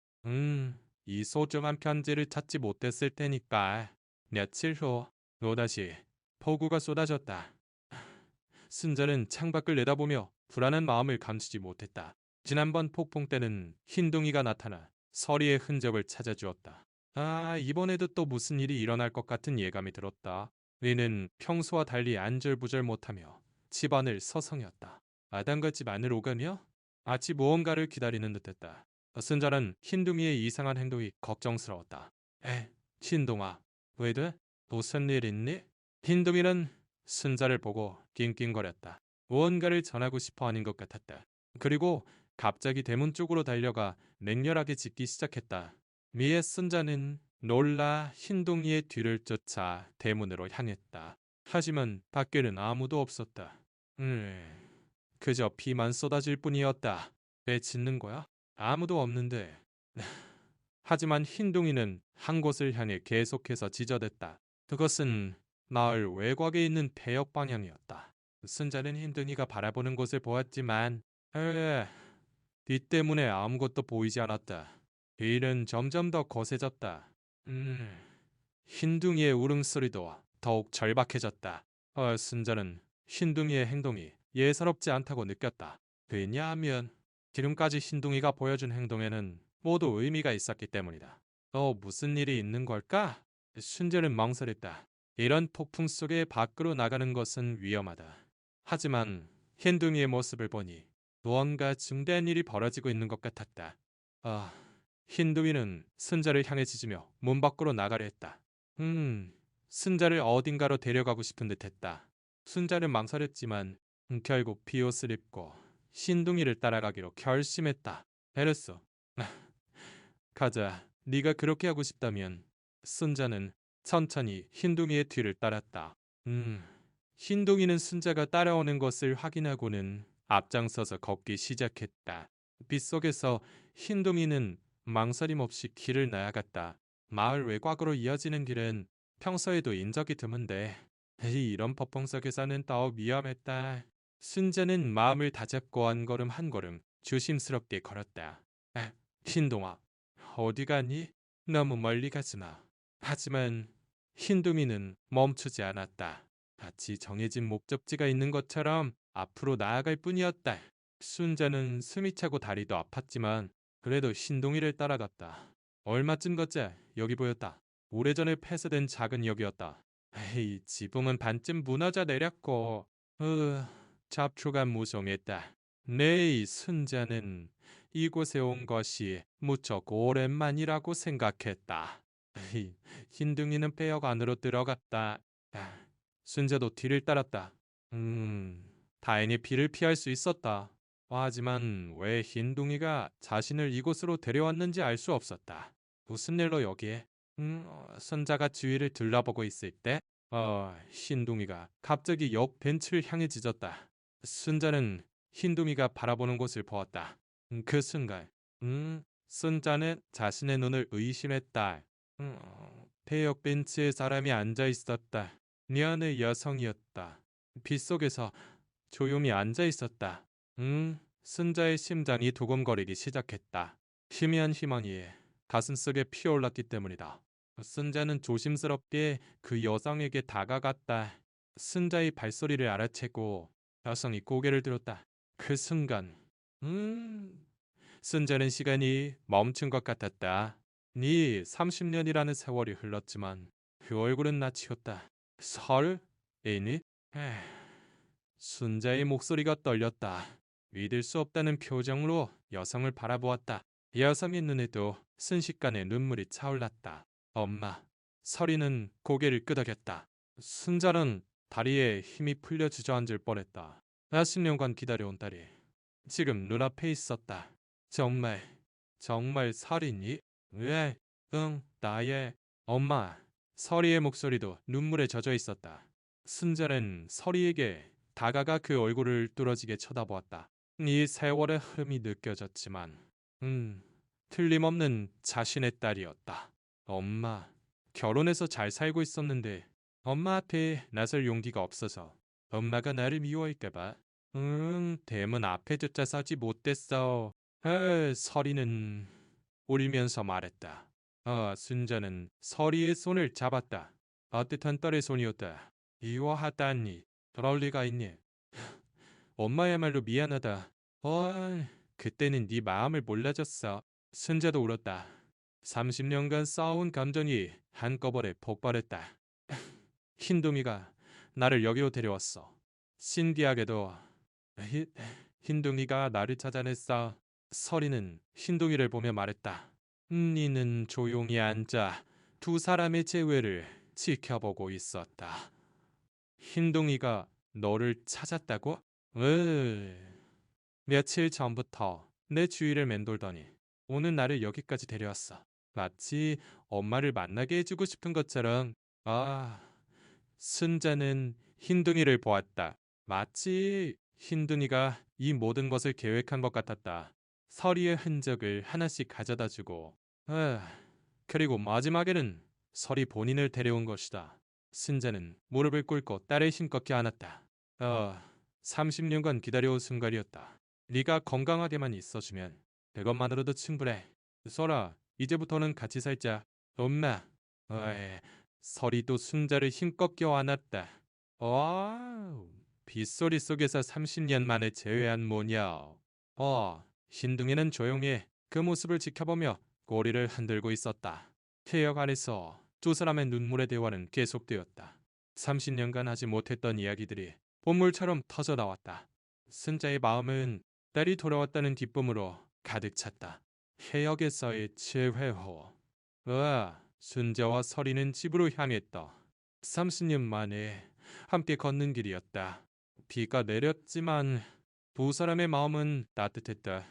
이 소중한 편지를 찾지 못했을 테니까. 며칠 후 또다시 폭우가 쏟아졌다. 순자는 창밖을 내다보며 불안한 마음을 감추지 못했다. 지난번 폭풍 때는 흰둥이가 나타나 서리의 흔적을 찾아주었다. 이번에도 또 무슨 일이 일어날 것 같은 예감이 들었다. 리는 평소와 달리 안절부절 못하며 집안을 서성였다. 아담같이 안으로 오가며 마치 무언가를 기다리는 듯했다. 순자는 흰둥이의 이상한 행동이 걱정스러웠다. 흰둥아, 왜 돼? 무슨 일 있니? 흰둥이는 순자를 보고 낑낑거렸다. 무언가를 전하고 싶어 하는 것 같았다. 그리고 갑자기 대문 쪽으로 달려가 맹렬하게 짖기 시작했다. 미에 순자는 놀라 흰둥이의 뒤를 쫓아 대문으로 향했다. 하지만 밖에는 아무도 없었다. 그저 피만 쏟아질 뿐이었다. 왜 짖는 거야? 아무도 없는데. 하지만 흰둥이는 한 곳을 향해 계속해서 짖어댔다. 그것은 마을 외곽에 있는 배역 방향이었다. 순자는 흰둥이가 바라보는 곳을 보았지만 뒤 때문에 아무것도 보이지 않았다. 일은 점점 더 거세졌다. 흰둥이의 울음소리도 더욱 절박해졌다. 순자는 흰둥이의 행동이 예사롭지 않다고 느꼈다. 왜냐하면 지금까지 흰둥이가 보여준 행동에는 모두 의미가 있었기 때문이다. 무슨 일이 있는 걸까? 순자는 망설였다. 이런 폭풍 속에 밖으로 나가는 것은 위험하다. 하지만 흰둥이의 모습을 보니 무언가 중대한 일이 벌어지고 있는 것 같았다. 흰둥이는 순자를 향해 짖으며 문 밖으로 나가려 했다. 순자를 어딘가로 데려가고 싶은 듯했다. 순자는 망설였지만 결국 비옷을 입고 흰둥이를 따라가기로 결심했다. 알았어. 가자. 네가 그렇게 하고 싶다면. 순자는 천천히 흰둥이의 뒤를 따랐다. 흰둥이는 순자가 따라오는 것을 확인하고는 앞장서서 걷기 시작했다. 빗속에서 흰둥이는 망설임 없이 길을 나아갔다. 마을 외곽으로 이어지는 길은 평소에도 인적이 드문데 이런 폭풍 속에서는 더욱 위험했다. 순자는 마음을 다잡고 한 걸음 한 걸음 조심스럽게 걸었다. 흰동아, 어디 가니? 너무 멀리 가지 마. 하지만 흰둥이는 멈추지 않았다. 마치 정해진 목적지가 있는 것처럼 앞으로 나아갈 뿐이었다. 순자는 숨이 차고 다리도 아팠지만 그래도 흰둥이를 따라갔다. 얼마쯤 걷자 여기 보였다. 오래전에 폐쇄된 작은 역이었다. 에이, 지붕은 반쯤 무너져 내렸고 잡초가 무성했다. 내 순자는 이곳에 온 것이 무척 오랜만이라고 생각했다. 흰둥이는 빼역 안으로 들어갔다. 순자도 뒤를 따랐다. 다행히 비를 피할 수 있었다. 하지만 왜 흰둥이가 자신을 이곳으로 데려왔는지 알 수 없었다. 무슨 일로 여기에? 순자가 주위를 둘러보고 있을 때 흰둥이가 갑자기 옆 벤치를 향해 짖었다. 순자는 흰둥이가 바라보는 곳을 보았다. 그 순간 순자는 자신의 눈을 의심했다. 폐역 벤치에 사람이 앉아 있었다. 미안의 여성이었다. 빗속에서 조용히 앉아 있었다. 순자의 심장이 두근거리기 시작했다. 희미한 희망이 가슴속에 피어올랐기 때문이다. 순자는 조심스럽게 그 여성에게 다가갔다. 순자의 발소리를 알아채고 여성이 고개를 들었다. 그 순간, 순자는 시간이 멈춘 것 같았다. 네 30년이라는 세월이 흘렀지만 그 얼굴은 낯이었다. 설? 애니? 순자의 목소리가 떨렸다. 믿을 수 없다는 표정으로 여성을 바라보았다. 여성의 눈에도 순식간에 눈물이 차올랐다. 엄마. 설이는 고개를 끄덕였다. 순자는 다리에 힘이 풀려 주저앉을 뻔했다. 40년간 기다려온 딸이 지금 눈앞에 있었다. 정말 설이니? 왜? 응, 나의 엄마. 설이의 목소리도 눈물에 젖어 있었다. 순자는 설이에게 다가가 그 얼굴을 뚫어지게 쳐다보았다. 이 세월의 흐름이 느껴졌지만 틀림없는 자신의 딸이었다. 엄마, 결혼해서 잘 살고 있었는데 엄마 앞에 나설 용기가 없어서 엄마가 나를 미워할까봐 대문 앞에조차 서지 못했어. 설이는 울면서 말했다. 순자는 설이의 손을 잡았다. 따뜻한 딸의 손이었다. 이와하다니 그럴 리가 있니? 엄마야말로 미안하다. 그때는 네 마음을 몰라줬어. 순자도 울었다. 30년간 쌓아온 감정이 한꺼번에 폭발했다. 흰둥이가 나를 여기로 데려왔어. 신기하게도 흰둥이가 나를 찾아냈어. 설이는 흰둥이를 보며 말했다. 니는 조용히 앉아 두 사람의 재회를 지켜보고 있었다. 흰둥이가 너를 찾았다고? 며칠 전부터 내 주위를 맴돌더니 오늘 나를 여기까지 데려왔어. 마치 엄마를 만나게 해주고 싶은 것처럼. 순자는 흰둥이를 보았다. 마치 흰둥이가 이 모든 것을 계획한 것 같았다. 설이의 흔적을 하나씩 가져다주고 그리고 마지막에는 설이 본인을 데려온 것이다. 순자는 무릎을 꿇고 딸을 힘껏 안았다. 30년간 기다려온 순간이었다. 네가 건강하게만 있어주면 그것만으로도 충분해. 설아, 이제부터는 같이 살자. 엄마. 설이도 순자를 힘껏 껴안았다. 빗소리 속에서 30년 만에 재회한 모녀. 흰둥이는 조용히 그 모습을 지켜보며 꼬리를 흔들고 있었다. 태역 안에서 두 사람의 눈물의 대화는 계속되었다. 30년간 하지 못했던 이야기들이 본물처럼 터져 나왔다. 순자의 마음은 딸이 돌아왔다는 기쁨으로 가득 찼다. 해역에서의 7회호. 순자와 설이는 집으로 향했다. 30년 만에 함께 걷는 길이었다. 비가 내렸지만 두 사람의 마음은 따뜻했다.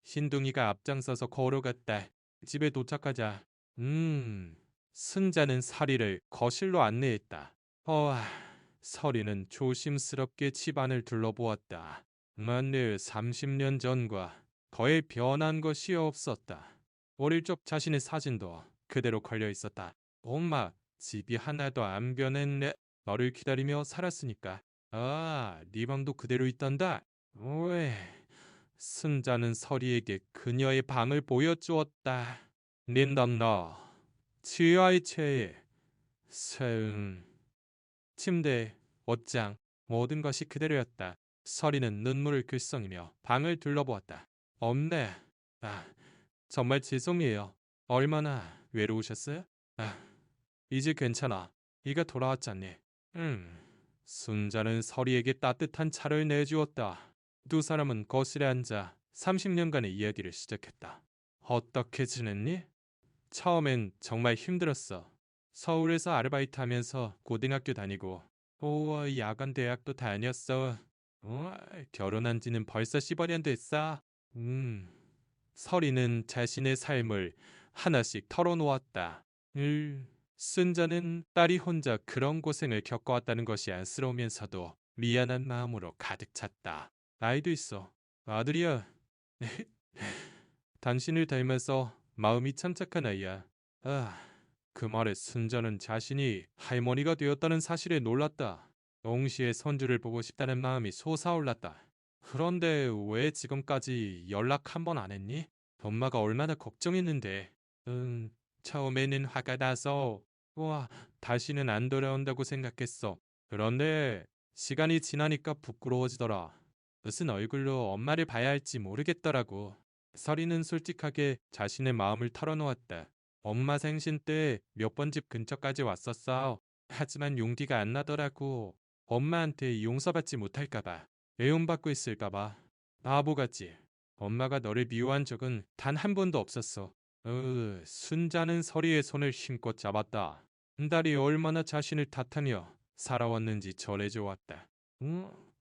흰둥이가 앞장서서 걸어갔다. 집에 도착하자 순자는 설이를 거실로 안내했다. 설이는 조심스럽게 집안을 둘러보았다. 만일 30년 전과 거의 변한 것이 없었다. 어릴 적 자신의 사진도 그대로 걸려 있었다. 엄마, 집이 하나도 안 변했네. 너를 기다리며 살았으니까. 아, 네 방도 그대로 있단다. 왜? 순자는 서리에게 그녀의 방을 보여주었다. 닌단나, 지하의 체에, 세응, 침대, 옷장, 모든 것이 그대로였다. 서리는 눈물을 글썽이며 방을 둘러보았다. 없네. 아, 정말 죄송해요. 얼마나 외로우셨어요? 아, 이제 괜찮아. 이가 돌아왔잖니. 음. 순자는 서리에게 따뜻한 차를 내주었다. 두 사람은 거실에 앉아 30년간의 이야기를 시작했다. 어떻게 지냈니? 처음엔 정말 힘들었어. 서울에서 아르바이트 하면서 고등학교 다니고, 야간 대학도 다녔어. 어, 결혼한 지는 벌써 10년 됐어. 음, 서리는 자신의 삶을 하나씩 털어놓았다. 순자는 딸이 혼자 그런 고생을 겪어왔다는 것이 안쓰러우면서도 미안한 마음으로 가득 찼다. 나이도 있어. 아들이야. 당신을 닮아서 마음이 참 착한 아이야. 아, 그 말에 순자는 자신이 할머니가 되었다는 사실에 놀랐다. 동시에 손주를 보고 싶다는 마음이 솟아올랐다. 그런데 왜 지금까지 연락 한 번 안 했니? 엄마가 얼마나 걱정했는데. 처음에는 화가 나서 와, 다시는 안 돌아온다고 생각했어. 그런데 시간이 지나니까 부끄러워지더라. 무슨 얼굴로 엄마를 봐야 할지 모르겠더라고. 서리는 솔직하게 자신의 마음을 털어놓았다. 엄마 생신 때 몇 번 집 근처까지 왔었어. 하지만 용기가 안 나더라고. 엄마한테 용서받지 못할까봐. 애용받고 있을까봐. 바보같이. 엄마가 너를 미워한 적은 단 한 번도 없었어. 순자는 서리의 손을 힘껏 잡았다. 한 달이 얼마나 자신을 탓하며 살아왔는지 전해줘왔다.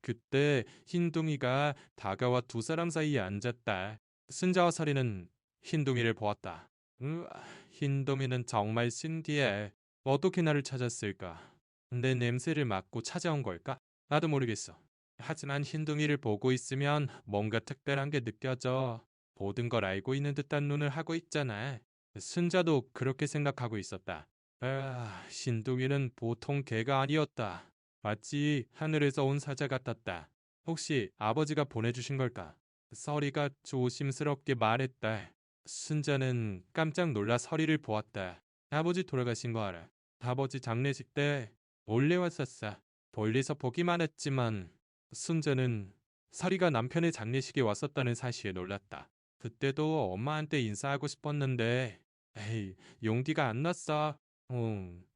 그때 흰둥이가 다가와 두 사람 사이에 앉았다. 순자와 서리는 흰둥이를 보았다. 흰둥이는 정말 신기해. 어떻게 나를 찾았을까? 내 냄새를 맡고 찾아온 걸까? 나도 모르겠어. 하지만 흰둥이를 보고 있으면 뭔가 특별한 게 느껴져. 모든 걸 알고 있는 듯한 눈을 하고 있잖아. 순자도 그렇게 생각하고 있었다. 흰둥이는 보통 개가 아니었다. 마치 하늘에서 온 사자 같았다. 혹시 아버지가 보내주신 걸까? 서리가 조심스럽게 말했다. 순자는 깜짝 놀라 서리를 보았다. 아버지 돌아가신 거 알아. 아버지 장례식 때 몰래 왔었어. 멀리서 보기만 했지만 순자는 서리가 남편의 장례식에 왔었다는 사실에 놀랐다. 그때도 엄마한테 인사하고 싶었는데 에이, 용기가 안 났어.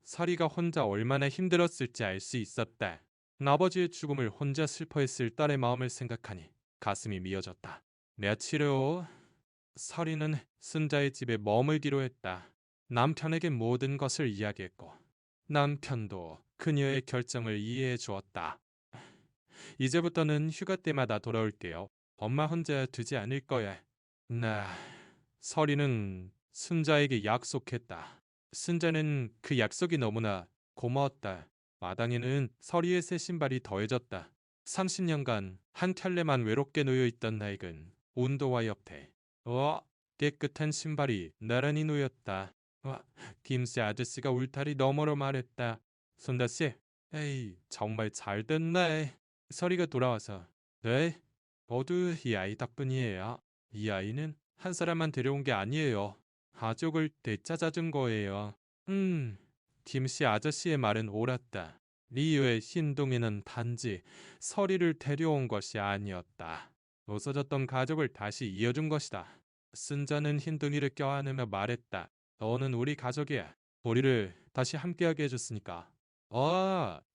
서리가 혼자 얼마나 힘들었을지 알 수 있었다. 아버지의 죽음을 혼자 슬퍼했을 딸의 마음을 생각하니 가슴이 미어졌다. 며칠 후 서리는 순자의 집에 머물기로 했다. 남편에게 모든 것을 이야기했고 남편도 그녀의 결정을 이해해 주었다. 이제부터는 휴가 때마다 돌아올게요. 엄마 혼자 두지 않을 거야. 나 서리는 순자에게 약속했다. 순자는 그 약속이 너무나 고마웠다. 마당에는 서리의 새 신발이 더해졌다. 30년간 한 켤레만 외롭게 놓여있던 낡은 온도와 옆에 깨끗한 신발이 나란히 놓였다. 김씨 아저씨가 울타리 너머로 말했다. 손다씨, 에이 정말 잘 됐네. 서리가 돌아와서 네? 모두 이 아이 덕분이에요. 이 아이는 한 사람만 데려온 게 아니에요. 가족을 되찾아준 거예요. 김씨 아저씨의 말은 옳았다. 리유의 신동이는 단지 서리를 데려온 것이 아니었다. 없어졌던 가족을 다시 이어준 것이다. 순자는 흰둥이를 껴안으며 말했다. 너는 우리 가족이야. 우리를 다시 함께하게 해줬으니까.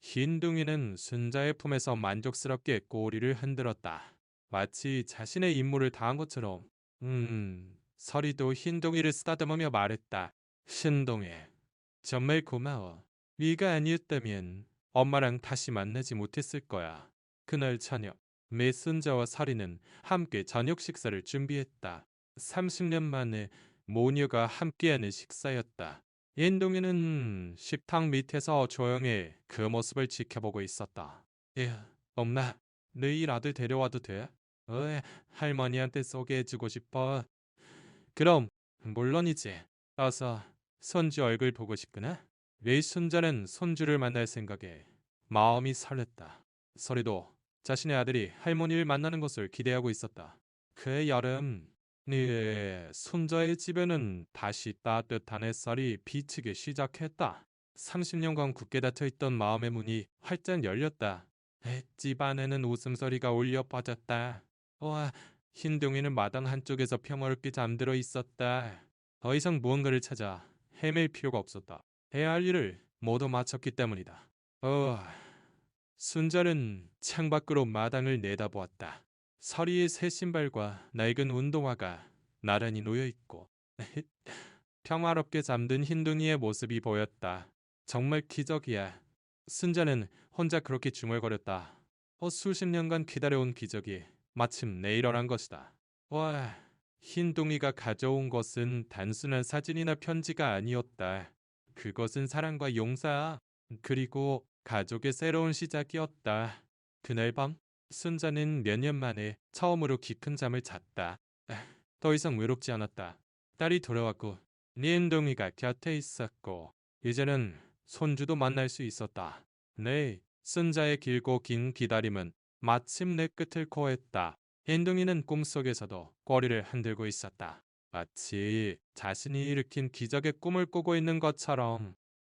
흰둥이는 순자의 품에서 만족스럽게 꼬리를 흔들었다. 마치 자신의 임무를 다한 것처럼. 서리도 흰둥이를 쓰다듬으며 말했다. 신동이, 정말 고마워. 네가 아니었다면 엄마랑 다시 만나지 못했을 거야. 그날 저녁, 메순자와 서리는 함께 저녁 식사를 준비했다. 30년 만에 모녀가 함께하는 식사였다. 인동이는 식탁 밑에서 조용히 그 모습을 지켜보고 있었다. 엄마, 너희 아들 데려와도 돼? 할머니한테 소개해주고 싶어. 그럼 물론이지. 어서 손주 얼굴 보고 싶구나. 내 손자는 손주를 만날 생각에 마음이 설렜다. 설이도 자신의 아들이 할머니를 만나는 것을 기대하고 있었다. 그해 여름, 손자의 집에는 다시 따뜻한 햇살이 비치기 시작했다. 30년간 굳게 닫혀있던 마음의 문이 활짝 열렸다. 집 안에는 웃음소리가 울려 퍼졌다. 와, 흰둥이는 마당 한쪽에서 평화롭게 잠들어 있었다. 더 이상 무언가를 찾아 헤맬 필요가 없었다. 해야 할 일을 모두 마쳤기 때문이다. 순자는 창밖으로 마당을 내다보았다. 서리의 새 신발과 낡은 운동화가 나란히 놓여있고 평화롭게 잠든 흰둥이의 모습이 보였다. 정말 기적이야. 순자는 혼자 그렇게 중얼거렸다. 수십 년간 기다려온 기적이 마침내 일어난 것이다. 와, 흰둥이가 가져온 것은 단순한 사진이나 편지가 아니었다. 그것은 사랑과 용서, 그리고 가족의 새로운 시작이었다. 그날 밤, 순자는 몇 년 만에 처음으로 깊은 잠을 잤다. 더 이상 외롭지 않았다. 딸이 돌아왔고 흰둥이가 곁에 있었고 이제는 손주도 만날 수 있었다. 네, 순자의 길고 긴 기다림은 마침내 끝을 고했다. 흰둥이는 꿈속에서도 꼬리를 흔들고 있었다. 마치 자신이 일으킨 기적의 꿈을 꾸고 있는 것처럼.